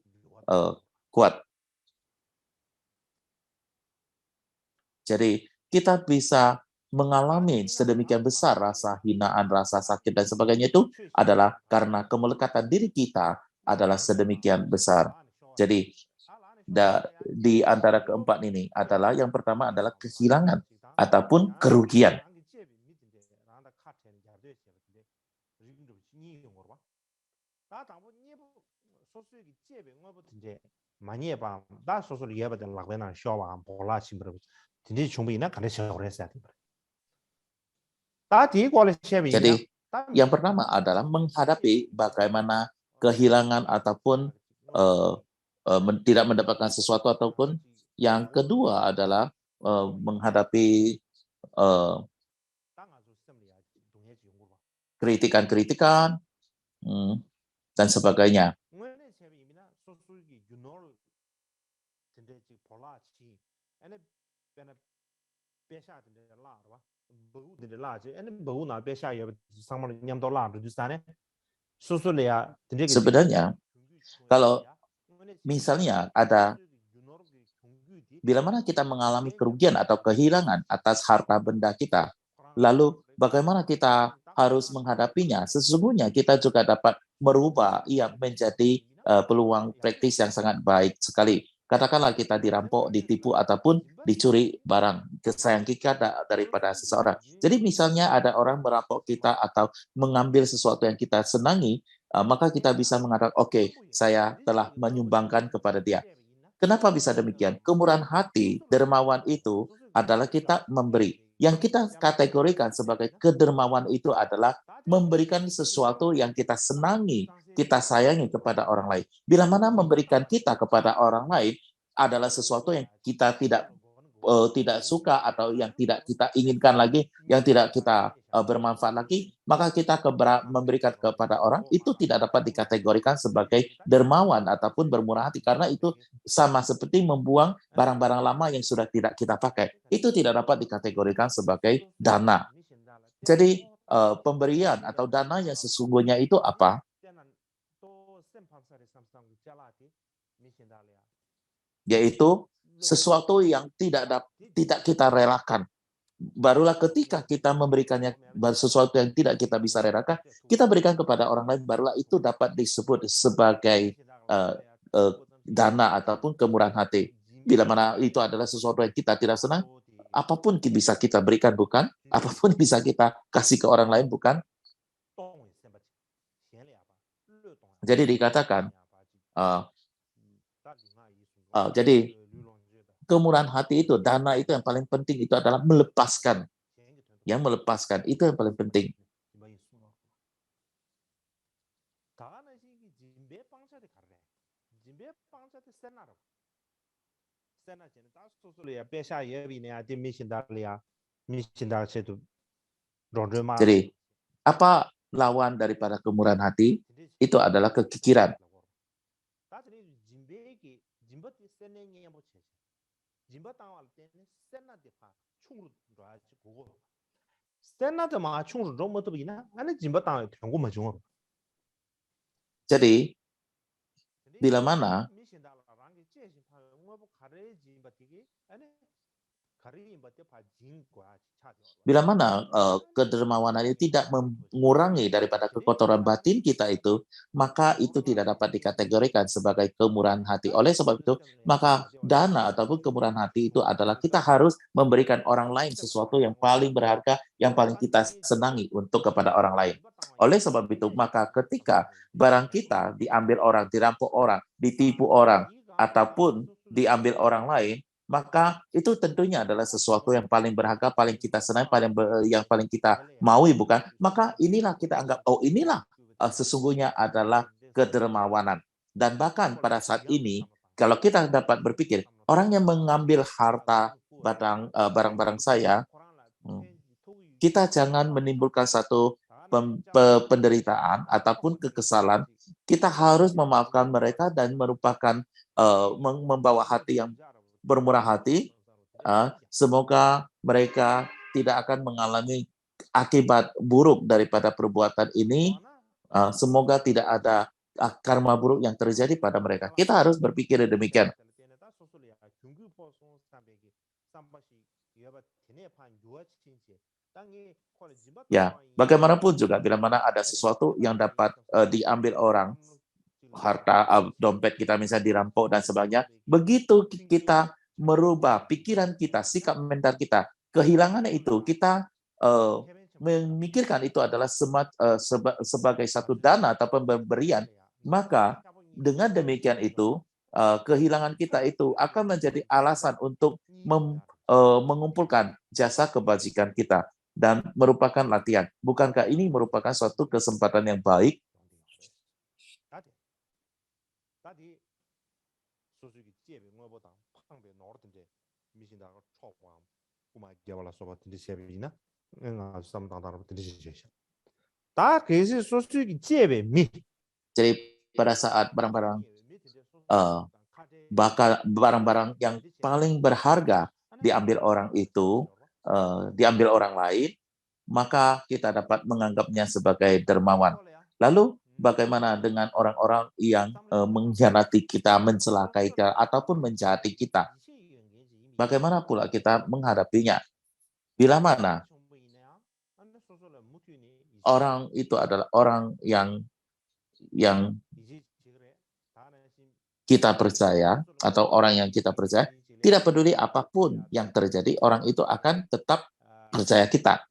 kuat. Jadi kita bisa mengalami sedemikian besar rasa hinaan, rasa sakit, dan sebagainya, itu adalah karena kemelekatan diri kita adalah sedemikian besar. Jadi di antara keempat ini adalah yang pertama adalah kehilangan ataupun kerugian. Jadi yang pertama adalah menghadapi bagaimana kehilangan ataupun tidak mendapatkan sesuatu, ataupun yang kedua adalah menghadapi kritikan-kritikan dan sebagainya. Sebenarnya, kalau misalnya ada bila mana kita mengalami kerugian atau kehilangan atas harta benda kita, lalu bagaimana kita harus menghadapinya? Sesungguhnya kita juga dapat merubah ia menjadi peluang praktis yang sangat baik sekali. Katakanlah kita dirampok, ditipu, ataupun dicuri barang kesayangan kita daripada seseorang. Jadi misalnya ada orang merampok kita atau mengambil sesuatu yang kita senangi, maka kita bisa mengatakan, oke, saya telah menyumbangkan kepada dia. Kenapa bisa demikian? Kemurahan hati, dermawan itu adalah kita memberi. Yang kita kategorikan sebagai kedermawan itu adalah memberikan sesuatu yang kita senangi, kita sayangi kepada orang lain. Bila mana memberikan kita kepada orang lain adalah sesuatu yang kita tidak suka atau yang tidak kita inginkan lagi, yang tidak kita bermanfaat lagi, maka kita memberikan kepada orang itu tidak dapat dikategorikan sebagai dermawan ataupun bermurah hati, karena itu sama seperti membuang barang-barang lama yang sudah tidak kita pakai. Itu tidak dapat dikategorikan sebagai dana. Jadi pemberian atau dana yang sesungguhnya itu apa? Yaitu sesuatu yang tidak kita relakan. Barulah ketika kita memberikannya sesuatu yang tidak kita bisa relakan, kita berikan kepada orang lain, barulah itu dapat disebut sebagai dana ataupun kemurahan hati. Bila mana itu adalah sesuatu yang kita tidak senang, apapun bisa kita berikan, bukan? Apapun bisa kita kasih ke orang lain, bukan? Jadi dikatakan, jadi kemurahan hati itu, dana itu yang paling penting itu adalah melepaskan. Yang melepaskan, itu yang paling penting. Jadi, apa lawan daripada kemurahan hati? Itu adalah kekikiran. Jadi, bila mana kedermawanan itu tidak mengurangi daripada kekotoran batin kita itu, maka itu tidak dapat dikategorikan sebagai kemurahan hati. Oleh sebab itu, maka dana ataupun kemurahan hati itu adalah kita harus memberikan orang lain sesuatu yang paling berharga, yang paling kita senangi untuk kepada orang lain. Oleh sebab itu, maka ketika barang kita diambil orang, dirampok orang, ditipu orang, ataupun diambil orang lain, maka itu tentunya adalah sesuatu yang paling berharga, paling kita senang, yang paling kita maui, bukan? Maka inilah kita anggap, oh inilah sesungguhnya adalah kedermawanan. Dan bahkan pada saat ini, kalau kita dapat berpikir, orang yang mengambil harta barang-barang saya, kita jangan menimbulkan satu penderitaan ataupun kekesalan. Kita harus memaafkan mereka dan merupakan membawa hati yang bermurah hati. Semoga mereka tidak akan mengalami akibat buruk daripada perbuatan ini. Semoga tidak ada karma buruk yang terjadi pada mereka. Kita harus berpikir demikian. Ya, bagaimanapun juga bila mana ada sesuatu yang dapat diambil orang, harta, dompet kita misalnya dirampok dan sebagainya, begitu kita merubah pikiran kita, sikap mental kita, kehilangannya itu, kita memikirkan itu adalah sebagai satu dana atau pemberian, maka dengan demikian itu, kehilangan kita itu akan menjadi alasan untuk mengumpulkan jasa kebajikan kita dan merupakan latihan. Bukankah ini merupakan suatu kesempatan yang baik? Jadi pada saat barang-barang yang paling berharga diambil orang itu, diambil orang lain, maka kita dapat menganggapnya sebagai dermawan. Lalu bagaimana dengan orang-orang yang mengkhianati kita, mencelakai kita, ataupun menjahati kita? Bagaimana pula kita menghadapinya? Bila mana orang itu adalah orang yang kita percaya, atau orang yang kita percaya, tidak peduli apapun yang terjadi, orang itu akan tetap percaya kita.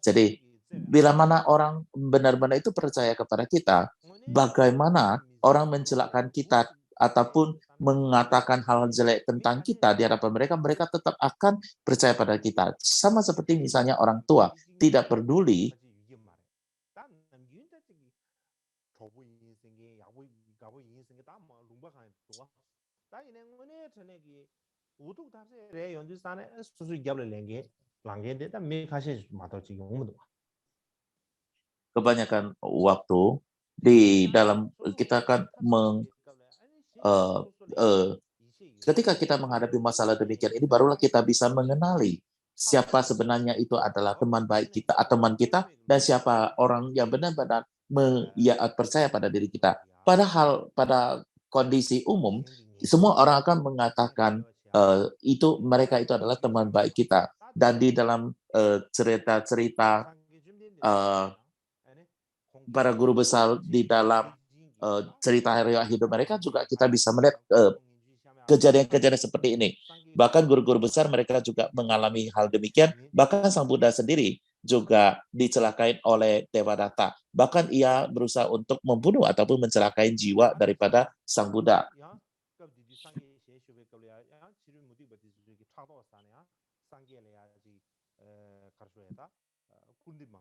Jadi, bila mana orang benar-benar itu percaya kepada kita, bagaimana orang mencelakakan kita ataupun mengatakan hal jelek tentang kita di hadapan mereka, mereka tetap akan percaya pada kita. Sama seperti misalnya orang tua, tidak peduli kebanyakan waktu di dalam kita kan ketika kita menghadapi masalah demikian ini, barulah kita bisa mengenali siapa sebenarnya itu adalah teman baik kita atau teman kita, dan siapa orang yang benar-benar percaya pada diri kita. Padahal pada kondisi umum, semua orang akan mengatakan mereka itu adalah teman baik kita. Dan di dalam cerita-cerita para guru besar di dalam cerita hidup mereka juga kita bisa melihat kejadian-kejadian seperti ini. Bahkan guru-guru besar mereka juga mengalami hal demikian. Bahkan Sang Buddha sendiri juga dicelakai oleh Devadatta. Bahkan ia berusaha untuk membunuh ataupun mencelakai jiwa daripada Sang Buddha.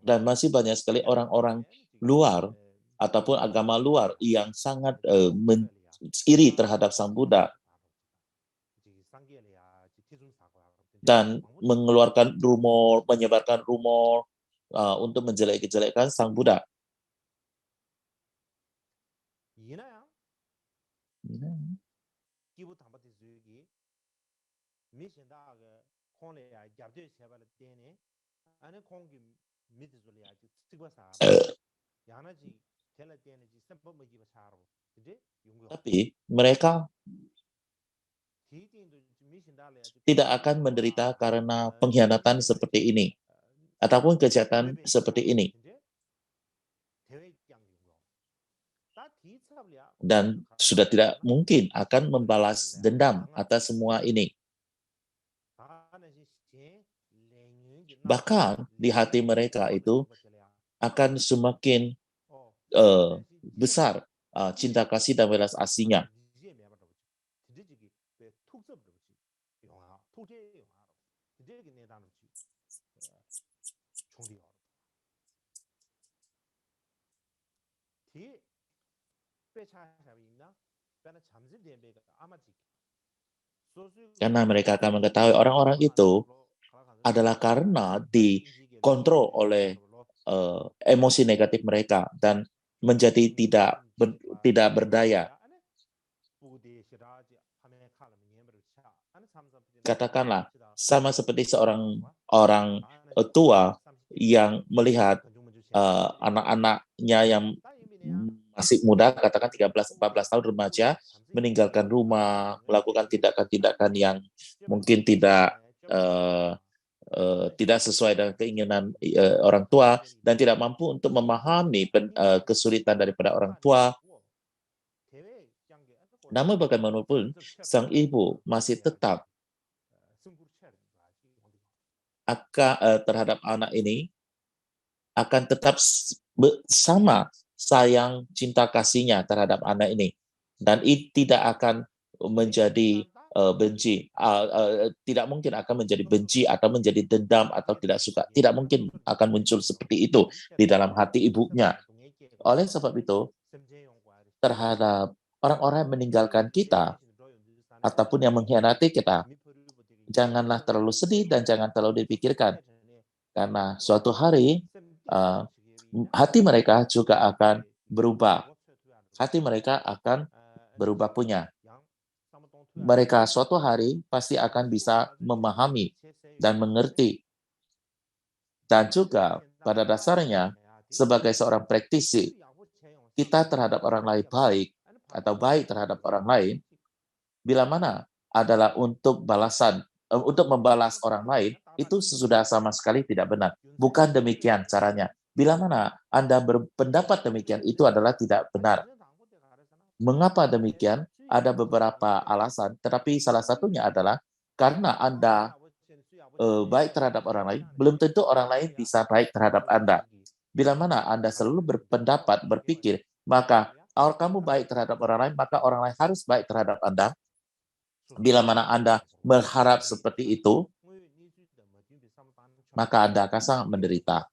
Dan masih banyak sekali orang-orang luar ataupun agama luar yang sangat iri terhadap Sang Buddha dan mengeluarkan rumor, menyebarkan rumor untuk menjelek-jelekkan Sang Buddha. Tapi mereka tidak akan menderita karena pengkhianatan seperti ini ataupun kejahatan seperti ini. Dan sudah tidak mungkin akan membalas dendam atas semua ini. Bahkan di hati mereka itu akan semakin besar cinta kasih dan welas asihnya. Karena mereka akan mengetahui orang-orang itu adalah karena dikontrol oleh emosi negatif mereka dan menjadi tidak berdaya. Katakanlah, sama seperti seorang orang tua yang melihat anak-anaknya yang masih muda, katakan 13-14 tahun remaja, meninggalkan rumah, melakukan tindakan-tindakan yang mungkin tidak sesuai dengan keinginan orang tua dan tidak mampu untuk memahami kesulitan daripada orang tua. Namun bagaimanapun, sang ibu masih tetap terhadap anak ini akan tetap sama sayang cinta kasihnya terhadap anak ini, dan tidak akan menjadi benci, tidak mungkin akan menjadi benci atau menjadi dendam atau tidak suka, tidak mungkin akan muncul seperti itu di dalam hati ibunya. Oleh sebab itu, terhadap orang-orang yang meninggalkan kita ataupun yang mengkhianati kita, janganlah terlalu sedih dan jangan terlalu dipikirkan, karena suatu hari hati mereka juga akan berubah. Hati mereka akan berubah punya. Mereka suatu hari pasti akan bisa memahami dan mengerti. Dan juga pada dasarnya, sebagai seorang praktisi, kita terhadap orang lain baik atau baik terhadap orang lain, bila mana adalah untuk untuk membalas orang lain, itu sudah sama sekali tidak benar. Bukan demikian caranya. Bila mana Anda berpendapat demikian, itu adalah tidak benar. Mengapa demikian? Ada beberapa alasan, tetapi salah satunya adalah karena Anda baik terhadap orang lain, belum tentu orang lain bisa baik terhadap Anda. Bila mana Anda selalu berpendapat, berpikir, maka kalau kamu baik terhadap orang lain, maka orang lain harus baik terhadap Anda. Bila mana Anda berharap seperti itu, maka Anda akan sangat menderita.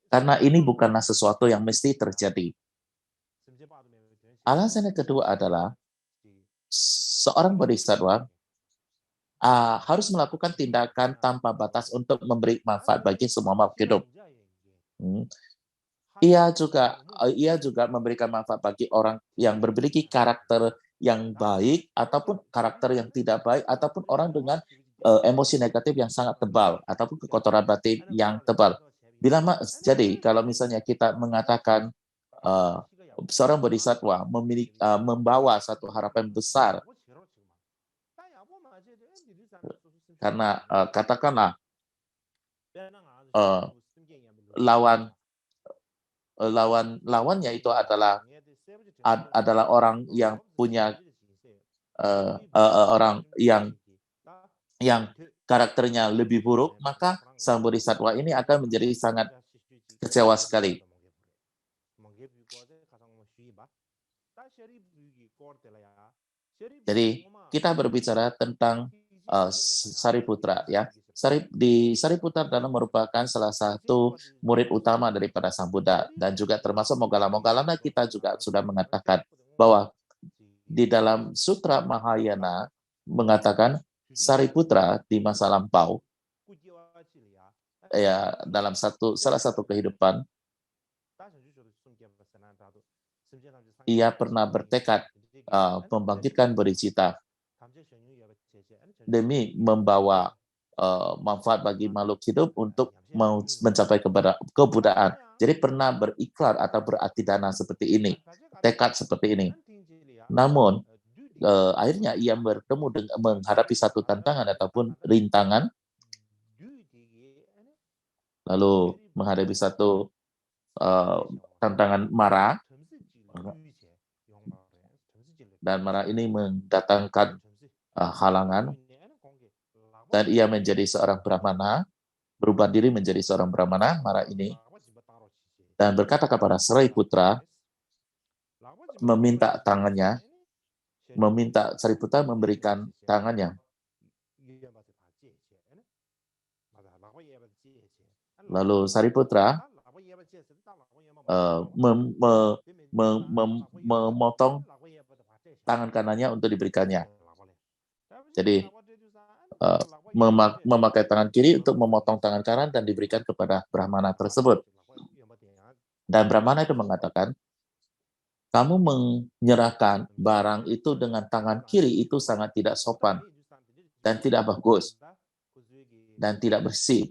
Karena ini bukanlah sesuatu yang mesti terjadi. Alasan yang kedua adalah, seorang bodhisattva harus melakukan tindakan tanpa batas untuk memberi manfaat bagi semua makhluk hidup. Ia juga memberikan manfaat bagi orang yang memiliki karakter yang baik ataupun karakter yang tidak baik ataupun orang dengan emosi negatif yang sangat tebal ataupun kekotoran batin yang tebal. Jadi kalau misalnya kita mengatakan seorang bodhisattva membawa satu harapan besar, karena katakanlah lawannya itu adalah orang yang punya orang yang karakternya lebih buruk, maka sang bodhisattva ini akan menjadi sangat kecewa sekali. Jadi kita berbicara tentang Sariputra, ya. Sariputra adalah merupakan salah satu murid utama daripada Sang Buddha, dan juga termasuk Moggallana. Kita juga sudah mengatakan bahwa di dalam Sutra Mahayana mengatakan Sariputra di masa lampau, ya, dalam salah satu kehidupan, ia pernah bertekad membangkitkan bodhicitta demi membawa manfaat bagi makhluk hidup untuk mencapai kebuddhaan. Jadi pernah berikrar atau beratidana seperti ini, tekad seperti ini. Namun akhirnya ia bertemu dengan menghadapi satu tantangan ataupun rintangan, lalu menghadapi satu tantangan mara, dan mara ini mendatangkan halangan, dan ia menjadi seorang brahmana, berubah diri menjadi seorang brahmana, mara ini, dan berkata kepada Sariputra, meminta Sariputra memberikan tangannya. Lalu Sariputra memotong tangan kanannya untuk diberikannya. Jadi memakai tangan kiri untuk memotong tangan kanan dan diberikan kepada brahmana tersebut. Dan brahmana itu mengatakan, kamu menyerahkan barang itu dengan tangan kiri itu sangat tidak sopan dan tidak bagus dan tidak bersih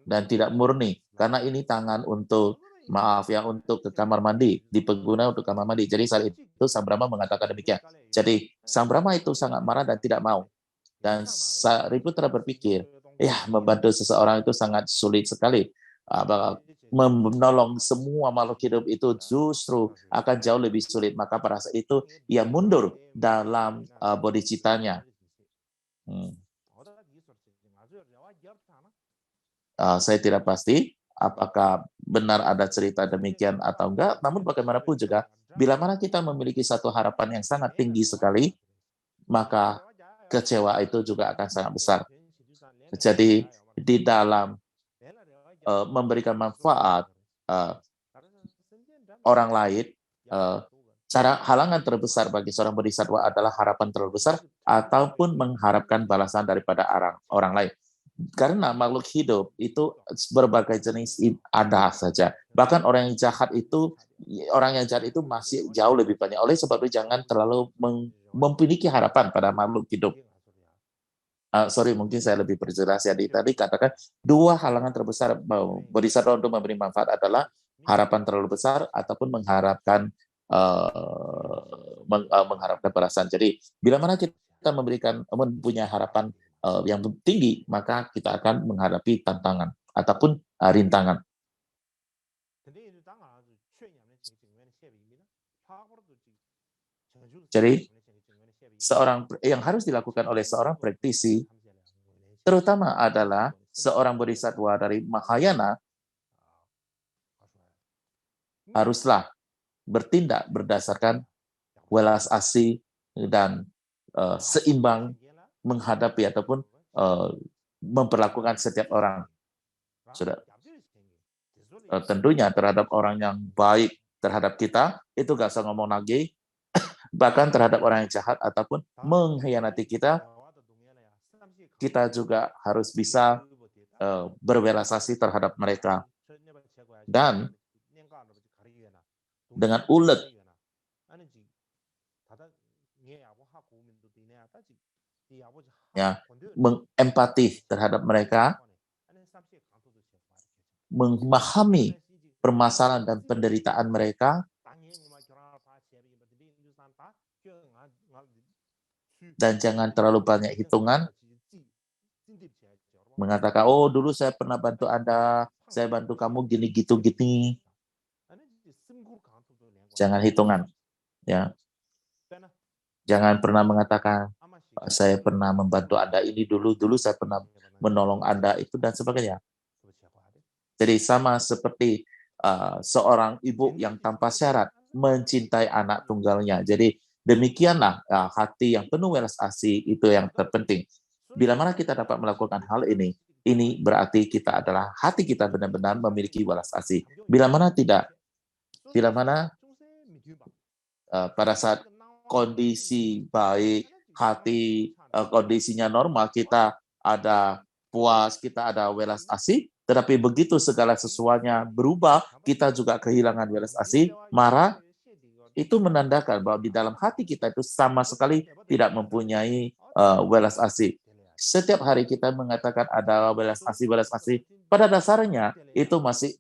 dan tidak murni, karena ini tangan untuk untuk ke kamar mandi, diperguna untuk kamar mandi. Jadi saat itu Sang Brahma mengatakan demikian. Jadi Sang Brahma itu sangat marah dan tidak mau. Dan Sariputra berpikir, ya, membantu seseorang itu sangat sulit sekali. Menolong semua makhluk hidup itu justru akan jauh lebih sulit. Maka pada saat itu ia mundur dalam bodhicittanya. Saya tidak pasti apakah benar ada cerita demikian atau enggak, namun bagaimanapun juga, bila mana kita memiliki satu harapan yang sangat tinggi sekali, maka kecewa itu juga akan sangat besar. Jadi di dalam memberikan manfaat orang lain, cara halangan terbesar bagi seorang bodhisattva adalah harapan terbesar ataupun mengharapkan balasan daripada orang lain. Karena makhluk hidup itu berbagai jenis ada saja. Bahkan orang yang jahat itu masih jauh lebih banyak. Oleh sebab itu jangan terlalu memiliki harapan pada makhluk hidup. Sorry, mungkin saya lebih berjelas ya. Tadi katakan dua halangan terbesar bodhisattva untuk memberi manfaat adalah harapan terlalu besar ataupun mengharapkan mengharapkan perasaan. Jadi bila mana kita mempunyai harapan yang tinggi, maka kita akan menghadapi tantangan ataupun rintangan. Jadi yang harus dilakukan oleh seorang praktisi, terutama adalah seorang bodhisattva dari Mahayana, haruslah bertindak berdasarkan welas asih dan seimbang menghadapi ataupun memperlakukan setiap orang. Sudah tentunya terhadap orang yang baik terhadap kita, itu gak usah ngomong lagi. Bahkan terhadap orang yang jahat ataupun mengkhianati kita, kita juga harus bisa berwelas asih terhadap mereka. Dan dengan ulet ya, mengempati terhadap mereka, memahami permasalahan dan penderitaan mereka, dan jangan terlalu banyak hitungan, mengatakan, oh dulu saya pernah bantu Anda, saya bantu kamu gini gitu gini. Jangan hitungan, ya. Jangan pernah mengatakan saya pernah membantu Anda ini dulu saya pernah menolong Anda itu dan sebagainya. Jadi sama seperti seorang ibu yang tanpa syarat mencintai anak tunggalnya. Jadi demikianlah hati yang penuh welas asih itu yang terpenting. Bila mana kita dapat melakukan hal ini berarti kita adalah hati kita benar-benar memiliki welas asih. Bila mana tidak, bila mana pada saat kondisi baik, hati kondisinya normal, kita ada puas, kita ada welas asih, tetapi begitu segala sesuatunya berubah, kita juga kehilangan welas asih, marah, itu menandakan bahwa di dalam hati kita itu sama sekali tidak mempunyai welas asih. Setiap hari kita mengatakan ada welas asih, pada dasarnya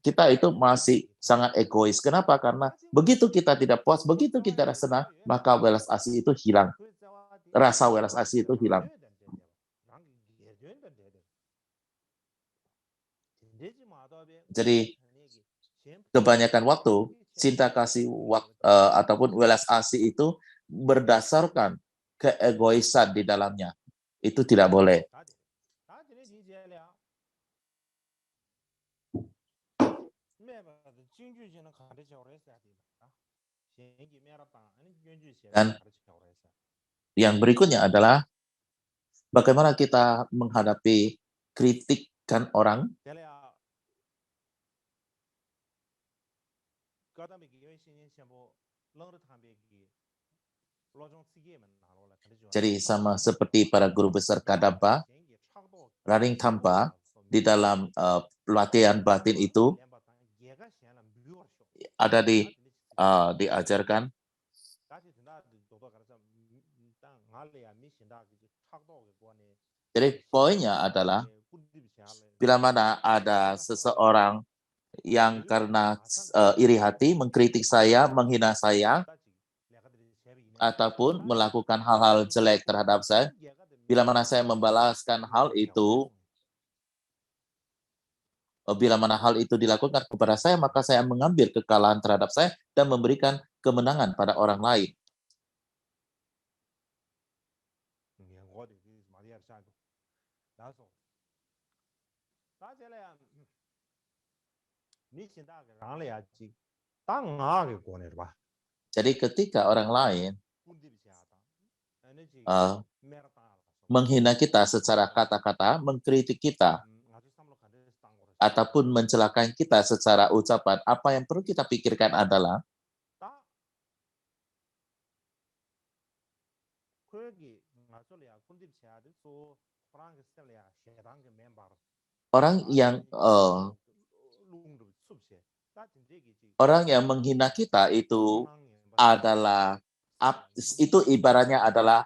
kita itu masih sangat egois. Kenapa? Karena begitu kita tidak puas, begitu kita senang, maka welas asih itu hilang. Rasa welas asih itu hilang. Jadi kebanyakan waktu cinta kasih ataupun welas asih itu berdasarkan keegoisan di dalamnya. Itu tidak boleh. Dan yang berikutnya adalah bagaimana kita menghadapi kritikan orang. Jadi sama seperti para guru besar Kadampa, Raring Thampa, di dalam pelatihan batin itu ada diajarkan. Jadi poinnya adalah bila mana ada seseorang yang karena iri hati mengkritik saya, menghina saya, ataupun melakukan hal-hal jelek terhadap saya, bila mana saya membalaskan hal itu, bila mana hal itu dilakukan kepada saya, maka saya mengambil kekalahan terhadap saya dan memberikan kemenangan pada orang lain. Jadi ketika orang lain menghina kita secara kata-kata, mengkritik kita, ataupun mencelakai kita secara ucapan, apa yang perlu kita pikirkan adalah Orang yang menghina kita itu adalah itu ibaratnya adalah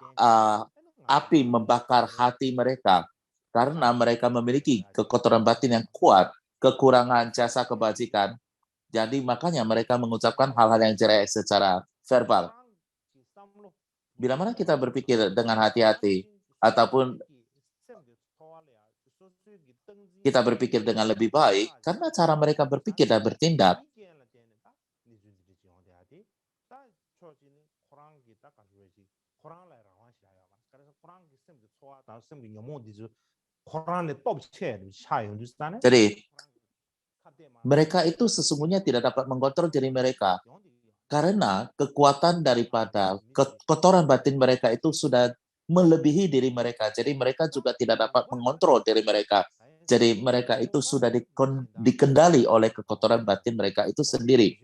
api membakar hati mereka karena mereka memiliki kekotoran batin yang kuat, kekurangan jasa kebajikan. Jadi makanya mereka mengucapkan hal-hal yang jelek secara verbal. Bila mana kita berpikir dengan hati-hati ataupun kita berpikir dengan lebih baik karena cara mereka berpikir dan bertindak. Jadi mereka itu sesungguhnya tidak dapat mengontrol diri mereka karena kekuatan daripada kotoran batin mereka itu sudah melebihi diri mereka. Jadi mereka juga tidak dapat mengontrol diri mereka. Jadi mereka itu sudah dikendali oleh kekotoran batin mereka itu sendiri.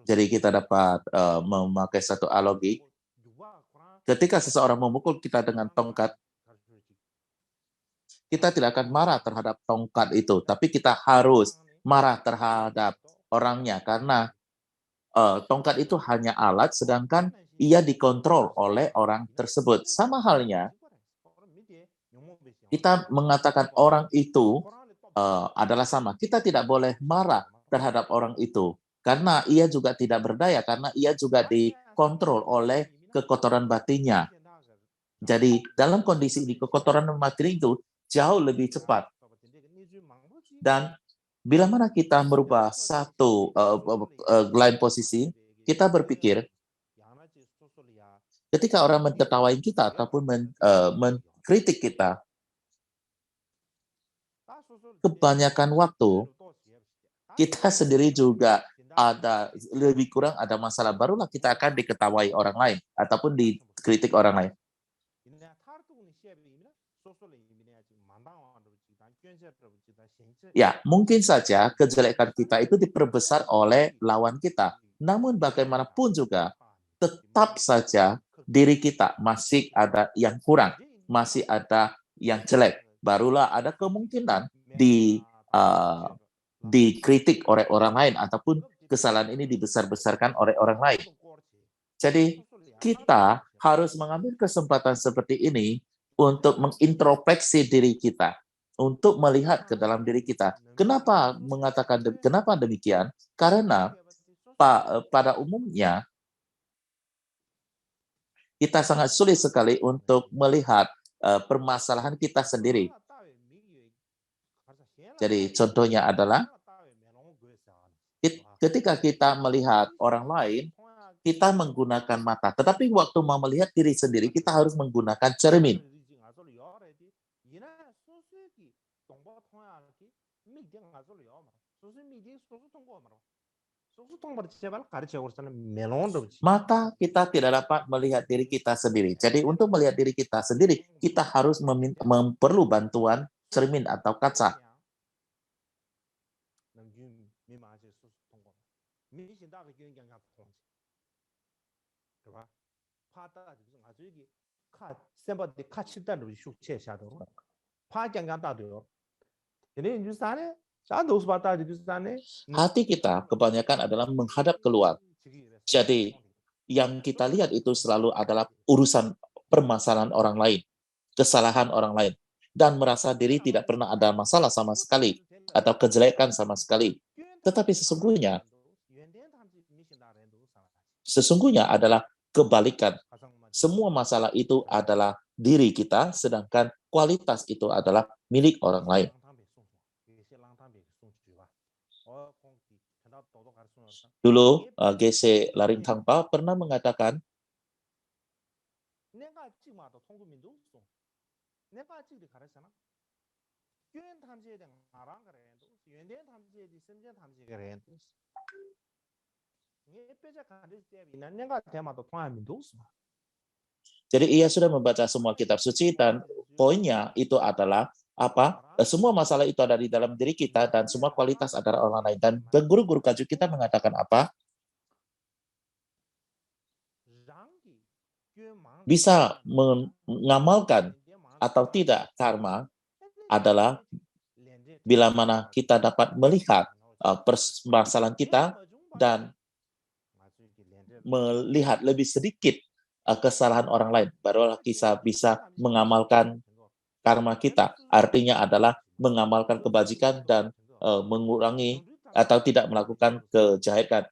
Jadi kita dapat memakai satu analogi. Ketika seseorang memukul kita dengan tongkat, kita tidak akan marah terhadap tongkat itu, tapi kita harus marah terhadap orangnya karena tongkat itu hanya alat, sedangkan ia dikontrol oleh orang tersebut. Sama halnya, kita mengatakan orang itu adalah sama. Kita tidak boleh marah terhadap orang itu, karena ia juga tidak berdaya, karena ia juga dikontrol oleh kekotoran batinnya. Jadi dalam kondisi ini, kekotoran batin itu jauh lebih cepat. Dan bila mana kita merubah satu lain posisi, kita berpikir, ketika orang menertawain kita ataupun mengkritik kita, kebanyakan waktu kita sendiri juga ada lebih kurang ada masalah, barulah kita akan diketawai orang lain ataupun dikritik orang lain. Ya, mungkin saja kejelekan kita itu diperbesar oleh lawan kita. Namun bagaimanapun juga, tetap saja diri kita masih ada yang kurang, masih ada yang jelek. Barulah ada kemungkinan dikritik oleh orang lain ataupun kesalahan ini dibesar-besarkan oleh orang lain. Jadi kita harus mengambil kesempatan seperti ini untuk mengintrospeksi diri kita, untuk melihat ke dalam diri kita. Kenapa kenapa demikian? Karena pada umumnya kita sangat sulit sekali untuk melihat permasalahan kita sendiri. Jadi contohnya adalah ketika kita melihat orang lain, kita menggunakan mata. Tetapi waktu mau melihat diri sendiri, kita harus menggunakan cermin. Mata kita tidak dapat melihat diri kita sendiri. Jadi untuk melihat diri kita sendiri, kita harus perlu bantuan cermin atau kaca. Hati kita kebanyakan adalah menghadap keluar. Jadi yang kita lihat itu selalu adalah urusan permasalahan orang lain, kesalahan orang lain, dan merasa diri tidak pernah ada masalah sama sekali atau kejelekan sama sekali. Tetapi sesungguhnya adalah kebalikan. Semua masalah itu adalah diri kita, sedangkan kualitas itu adalah milik orang lain. Dulu GC Laring Thangpa pernah mengatakan, jadi ia sudah membaca semua kitab suci dan poinnya itu adalah apa? Semua masalah itu ada di dalam diri kita dan semua kualitas adalah orang lain. Dan guru-guru kaju kita mengatakan apa? bisa mengamalkan atau tidak karma adalah bila mana kita dapat melihat permasalahan kita dan melihat lebih sedikit kesalahan orang lain, barulah kita bisa mengamalkan karma kita. Artinya adalah mengamalkan kebajikan dan mengurangi atau tidak melakukan kejahatan.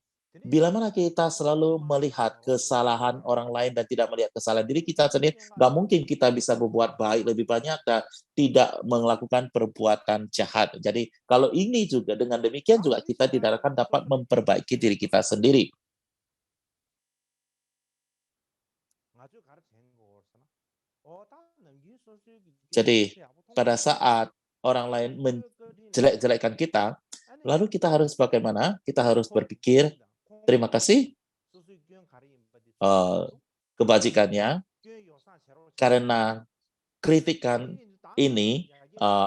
Bila mana kita selalu melihat kesalahan orang lain dan tidak melihat kesalahan diri kita sendiri, nggak mungkin kita bisa berbuat baik lebih banyak dan tidak melakukan perbuatan jahat. Jadi kalau ini juga dengan demikian juga kita tidak akan dapat memperbaiki diri kita sendiri. Jadi pada saat orang lain menjelek-jelekkan kita, lalu kita harus bagaimana? Kita harus berpikir, terima kasih kebajikannya, karena kritikan ini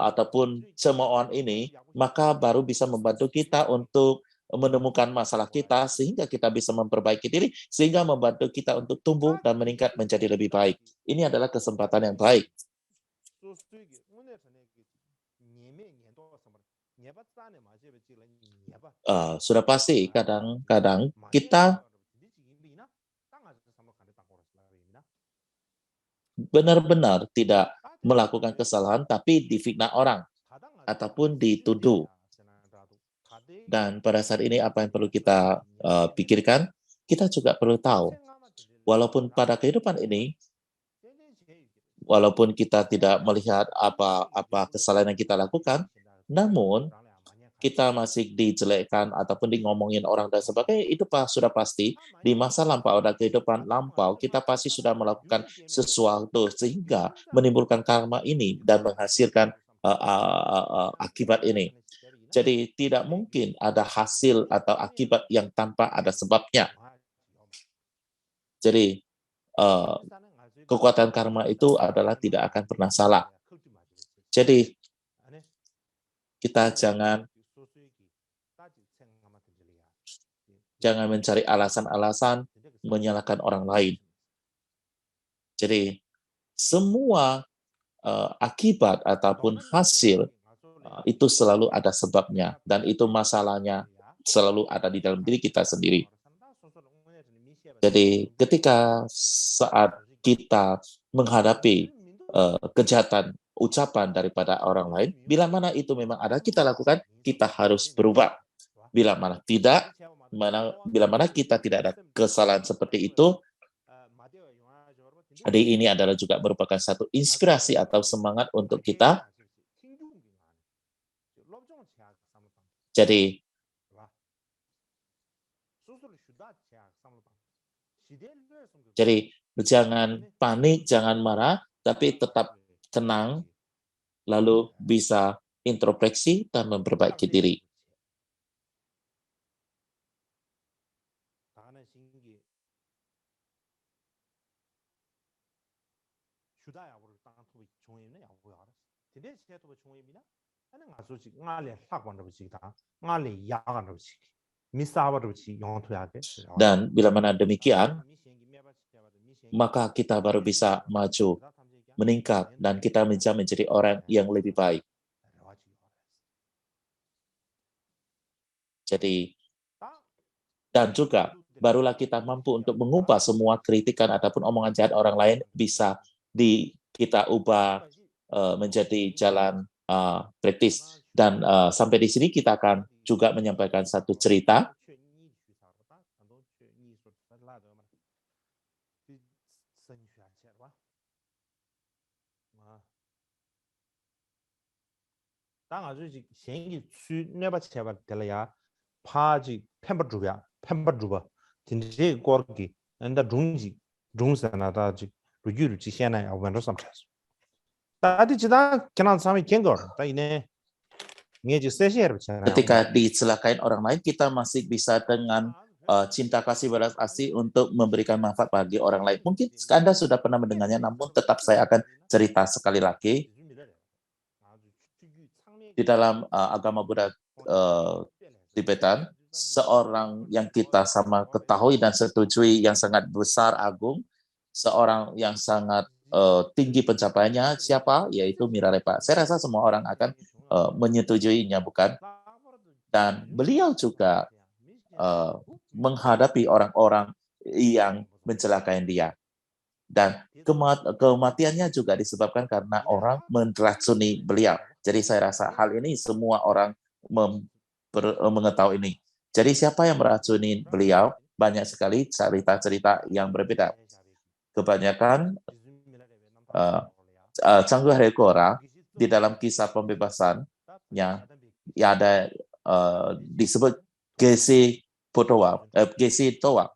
ataupun cemoohan ini, maka baru bisa membantu kita untuk menemukan masalah kita, sehingga kita bisa memperbaiki diri, sehingga membantu kita untuk tumbuh dan meningkat menjadi lebih baik. Ini adalah kesempatan yang baik. Sudah pasti kadang-kadang kita benar-benar tidak melakukan kesalahan, tapi difitnah orang ataupun dituduh. Dan pada saat ini apa yang perlu kita pikirkan, kita juga perlu tahu, walaupun pada kehidupan ini, walaupun kita tidak melihat apa kesalahan yang kita lakukan, namun kita masih dijelekkan ataupun di ngomongin orang dan sebagainya, itu sudah pasti di masa lampau dan kehidupan lampau, kita pasti sudah melakukan sesuatu sehingga menimbulkan karma ini dan menghasilkan akibat ini. Jadi tidak mungkin ada hasil atau akibat yang tanpa ada sebabnya. Jadi kekuatan karma itu adalah tidak akan pernah salah. Jadi kita jangan mencari alasan-alasan menyalahkan orang lain. Jadi semua akibat ataupun hasil itu selalu ada sebabnya, dan itu masalahnya selalu ada di dalam diri kita sendiri. Jadi ketika saat kita menghadapi kejahatan ucapan daripada orang lain, bila mana itu memang ada kita lakukan, kita harus berubah. Bila mana tidak, bila mana kita tidak ada kesalahan seperti itu, jadi ini adalah juga merupakan satu inspirasi atau semangat untuk kita. Jadi jangan panik, jangan marah, tapi tetap tenang, lalu bisa introspeksi dan memperbaiki diri. Dan bila mana demikian, maka kita baru bisa maju, meningkat, dan kita bisa menjadi orang yang lebih baik. Jadi, dan juga barulah kita mampu untuk mengubah semua kritikan ataupun omongan jahat orang lain bisa kita ubah menjadi jalan praktis. Dan sampai di sini kita akan juga menyampaikan satu cerita. Ketika dicelakain orang lain, kita masih bisa dengan cinta kasih balas asih untuk memberikan manfaat bagi orang lain. Mungkin Anda sudah pernah mendengarnya, namun tetap saya akan cerita sekali lagi. Di dalam agama Buddha Tibetan, seorang yang kita sama ketahui dan setujui yang sangat besar, agung, seorang yang sangat tinggi pencapaiannya siapa? Yaitu Milarepa. Saya rasa semua orang akan menyetujuinya, bukan? Dan beliau juga menghadapi orang-orang yang mencelakai dia. Dan kematiannya juga disebabkan karena orang meracuni beliau. Jadi saya rasa hal ini semua orang mengetahui ini. Jadi siapa yang meracuni beliau? Banyak sekali cerita-cerita yang berbeda. Kebanyakan Canggu Hrekora di dalam kisah pembebasannya ya ada disebut Gesi Potowa, Gesi Towa,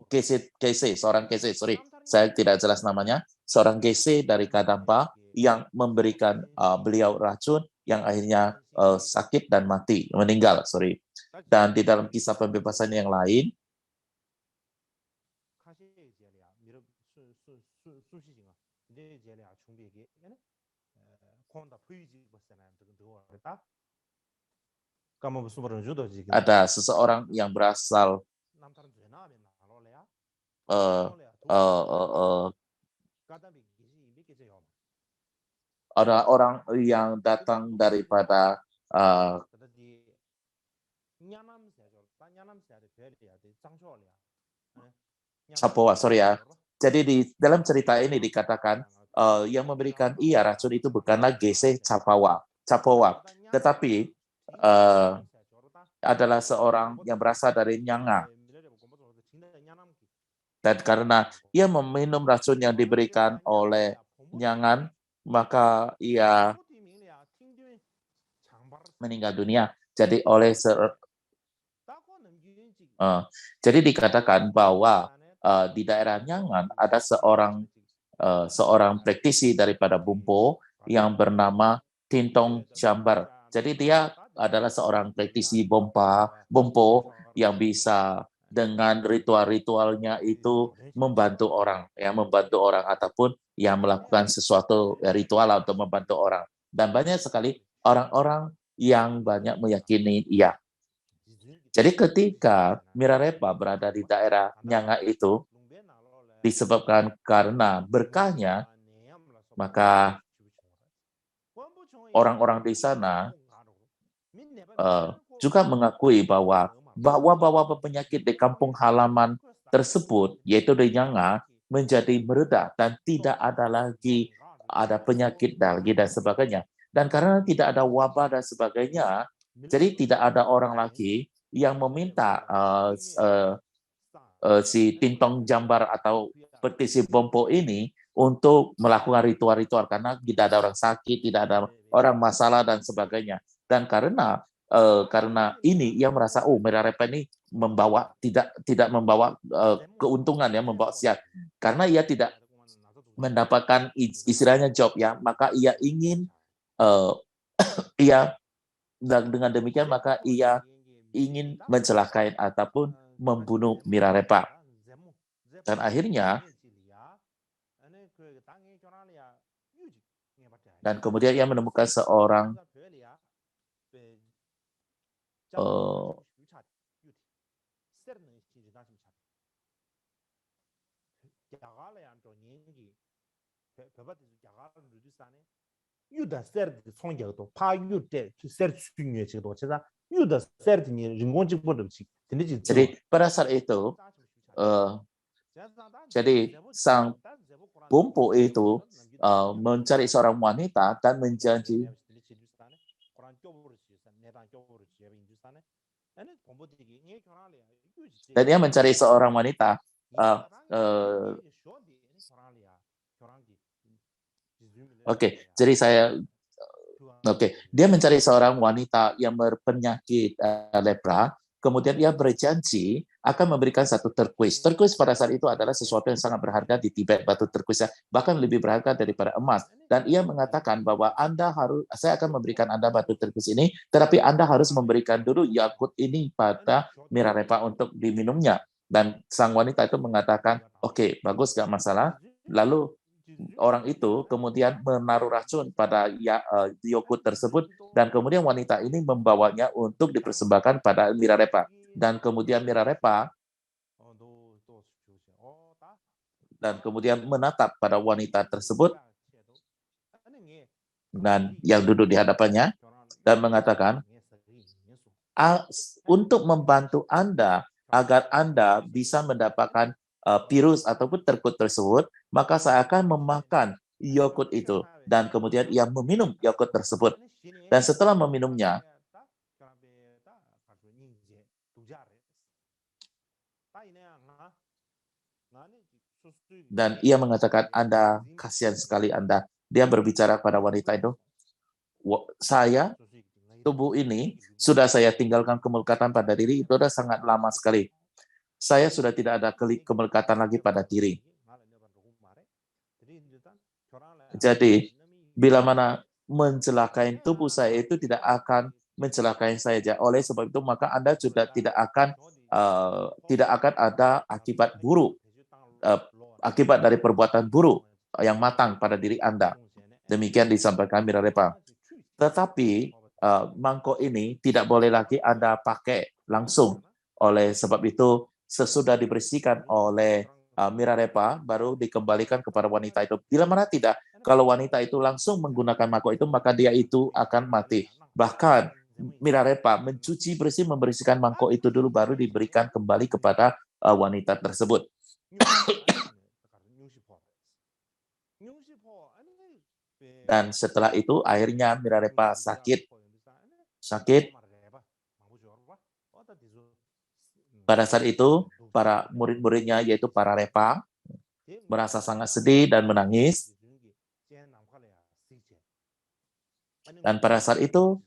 Gesi, seorang Gesi, sorry, saya tidak jelas namanya, seorang Gesi dari Kadampa yang memberikan beliau racun yang akhirnya sakit dan mati, meninggal, sorry. Dan di dalam kisah pembebasan yang lain, ada seseorang yang berasal orang yang datang daripada Sapowa, sorry ya. Jadi di dalam cerita ini dikatakan yang memberikan ia racun itu bukanlah Gese Capawa, tetapi adalah seorang yang berasal dari Nyanga. Dan karena ia meminum racun yang diberikan oleh Nyangan, maka ia meninggal dunia. Jadi jadi dikatakan bahwa di daerah Nyangan ada seorang praktisi daripada Bumpo yang bernama Tintong Jambar. Jadi dia adalah seorang praktisi Bumpo yang bisa dengan ritual-ritualnya itu membantu orang ataupun yang melakukan sesuatu ritual untuk membantu orang. Dan banyak sekali orang-orang yang banyak meyakini ia. Jadi ketika Milarepa berada di daerah Nyanga itu, disebabkan karena berkahnya, maka orang-orang di sana juga mengakui bahwa penyakit di kampung halaman tersebut, yaitu di Nyanga, menjadi mereda dan tidak ada lagi ada penyakit lagi dan sebagainya. Dan karena tidak ada wabah dan sebagainya, jadi tidak ada orang lagi yang meminta si Tintong Jambar atau petisi Bompo ini untuk melakukan ritual-ritual karena tidak ada orang sakit, tidak ada orang masalah dan sebagainya. Dan karena ini ia merasa Milarepa ini tidak membawa keuntungan ya, membawa sial. Karena ia tidak mendapatkan istilahnya job ya, maka ia ingin dengan demikian maka ia ingin mencelakai ataupun membunuh Milarepa. Dan akhirnya kemudian ia menemukan seorang jadi pada saat itu jadi sang Bumpo itu mencari seorang wanita dan menjanji dan dia mencari seorang wanita dia mencari seorang wanita yang berpenyakit lepra, kemudian dia berjanji akan memberikan satu turquoise. Turquoise pada saat itu adalah sesuatu yang sangat berharga di Tibet, batu turquoise bahkan lebih berharga daripada emas. Dan ia mengatakan bahwa saya akan memberikan Anda batu turquoise ini, tetapi Anda harus memberikan dulu yakut ini pada Milarepa untuk diminumnya. Dan sang wanita itu mengatakan, oke, bagus, gak masalah. Lalu orang itu kemudian menaruh racun pada yakut tersebut dan kemudian wanita ini membawanya untuk dipersembahkan pada Milarepa. Dan kemudian Milarepa dan kemudian menatap pada wanita tersebut dan yang duduk di hadapannya dan mengatakan, untuk membantu Anda agar Anda bisa mendapatkan virus ataupun terkut tersebut, maka saya akan memakan yogurt itu. Dan kemudian ia meminum yogurt tersebut. Dan setelah meminumnya, dan ia mengatakan, Anda, kasihan sekali Anda. Dia berbicara kepada wanita itu, saya, tubuh ini, sudah saya tinggalkan kemelekatan pada diri, itu sudah sangat lama sekali. Saya sudah tidak ada kemelekatan lagi pada diri. Jadi, bila mana mencelakai tubuh saya itu tidak akan mencelakai saya. Oleh sebab itu, maka Anda sudah tidak akan ada akibat buruk, akibat dari perbuatan buruk yang matang pada diri Anda. Demikian disampaikan Milarepa. Tetapi mangkok ini tidak boleh lagi Anda pakai langsung. Oleh sebab itu, sesudah dibersihkan oleh Milarepa, baru dikembalikan kepada wanita itu. Bila mana tidak, kalau wanita itu langsung menggunakan mangkok itu, maka dia itu akan mati. Bahkan Milarepa mencuci bersih, membersihkan mangkok itu dulu, baru diberikan kembali kepada wanita tersebut. Dan setelah itu akhirnya Milarepa sakit. Pada saat itu para murid-muridnya yaitu para repa merasa sangat sedih dan menangis. Dan pada saat itu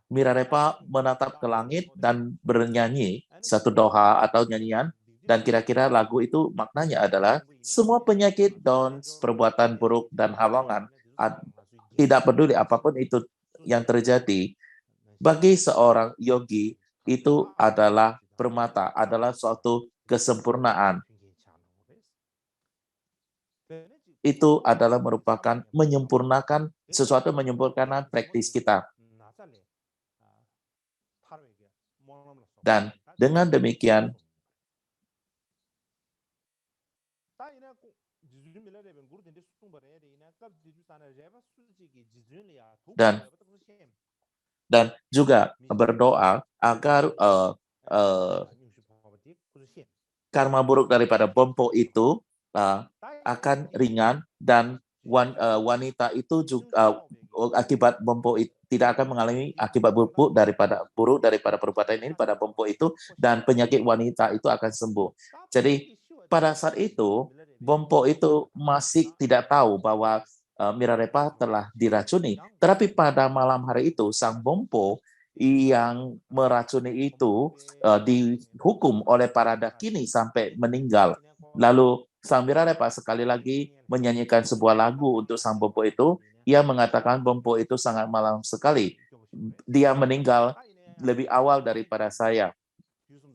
Milarepa menatap ke langit dan bernyanyi satu doa atau nyanyian, dan kira-kira lagu itu maknanya adalah semua penyakit, dons, perbuatan buruk dan halangan, tidak peduli apapun itu yang terjadi, bagi seorang yogi itu adalah permata, adalah suatu kesempurnaan. Itu adalah merupakan menyempurnakan sesuatu, menyempurnakan praktis kita. Dan dengan demikian, dan juga berdoa agar karma buruk daripada Bompo itu akan ringan, dan wanita itu juga akibat Bompo itu tidak akan mengalami akibat buruk daripada perbuatan ini pada Bompo itu, dan penyakit wanita itu akan sembuh. Jadi pada saat itu Bompo itu masih tidak tahu bahwa Milarepa telah diracuni. Tetapi pada malam hari itu sang Bompo yang meracuni itu dihukum oleh para dakini sampai meninggal. Lalu sang Milarepa sekali lagi menyanyikan sebuah lagu untuk sang Bompo itu. Ia mengatakan Bompo itu sangat malang sekali. Dia meninggal lebih awal daripada saya.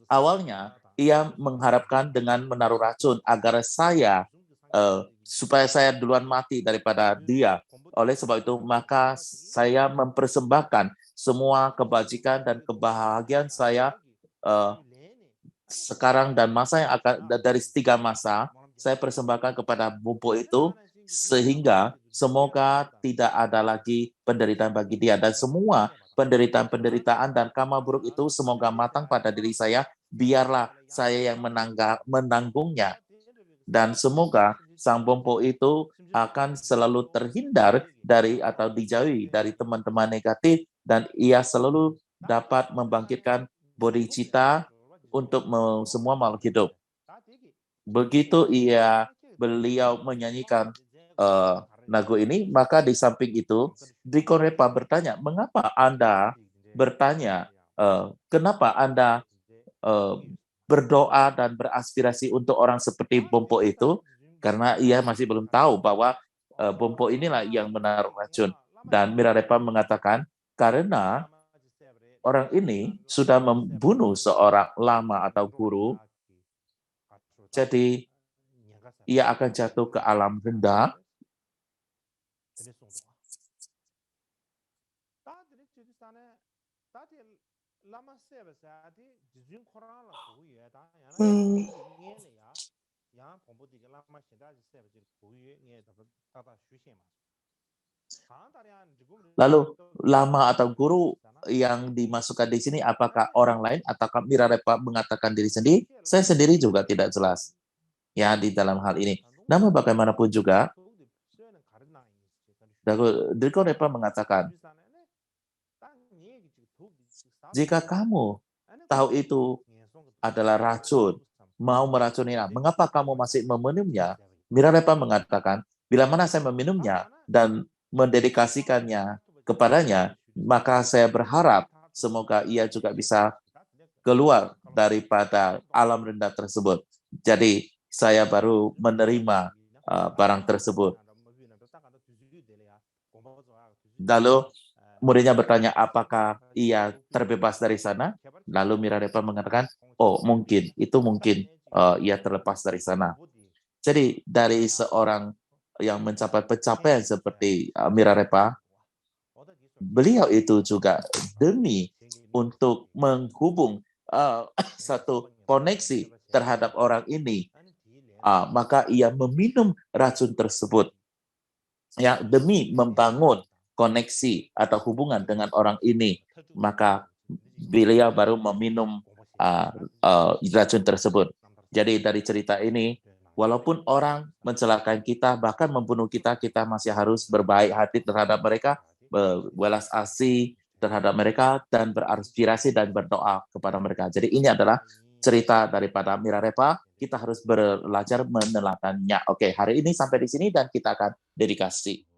Awalnya ia mengharapkan dengan menaruh racun agar supaya saya duluan mati daripada dia. Oleh sebab itu, maka saya mempersembahkan semua kebajikan dan kebahagiaan saya sekarang dan masa yang akan dari 3 masa, saya persembahkan kepada Bompo itu, sehingga semoga tidak ada lagi penderitaan bagi dia, dan semua penderitaan-penderitaan dan karma buruk itu semoga matang pada diri saya, biarlah saya yang menanggungnya. Dan semoga sang Bompo itu akan selalu terhindar dari atau dijauhi dari teman-teman negatif, dan ia selalu dapat membangkitkan bodhicitta untuk semua makhluk hidup. Begitu beliau menyanyikan lagu ini, maka di samping itu Dikorepa bertanya, mengapa Anda bertanya, kenapa Anda berdoa dan beraspirasi untuk orang seperti Bompo itu? Karena ia masih belum tahu bahwa Bompo inilah yang menaruh racun. Dan Milarepa mengatakan, karena orang ini sudah membunuh seorang lama atau guru, jadi ia akan jatuh ke alam rendah. Lalu lama atau guru yang dimasukkan di sini apakah orang lain ataukah Mirarepa mengatakan diri sendiri? Saya sendiri juga tidak jelas ya di dalam hal ini. Namun bagaimanapun juga, Drikorepa mengatakan, jika kamu tahu itu adalah racun, mau meracuni, mengapa kamu masih meminumnya? Mirarepa mengatakan, bila mana saya meminumnya dan mendedikasikannya kepadanya, maka saya berharap semoga ia juga bisa keluar daripada alam rendah tersebut. Jadi saya baru menerima barang tersebut. Lalu muridnya bertanya, apakah ia terbebas dari sana? Lalu Mirarepa mengatakan, oh mungkin, itu mungkin ia terlepas dari sana. Jadi dari seorang yang mencapai pencapaian seperti Mirarepa, beliau itu juga demi untuk menghubung satu koneksi terhadap orang ini, maka ia meminum racun tersebut ya demi membangun koneksi atau hubungan dengan orang ini, maka beliau baru meminum racun tersebut. Jadi dari cerita ini, walaupun orang mencelakai kita, bahkan membunuh kita, kita masih harus berbaik hati terhadap mereka, berwelas asih terhadap mereka, dan beraspirasi dan berdoa kepada mereka. Jadi ini adalah cerita daripada Mirarepa, kita harus belajar meneladannya. Oke, hari ini sampai di sini dan kita akan dedikasi.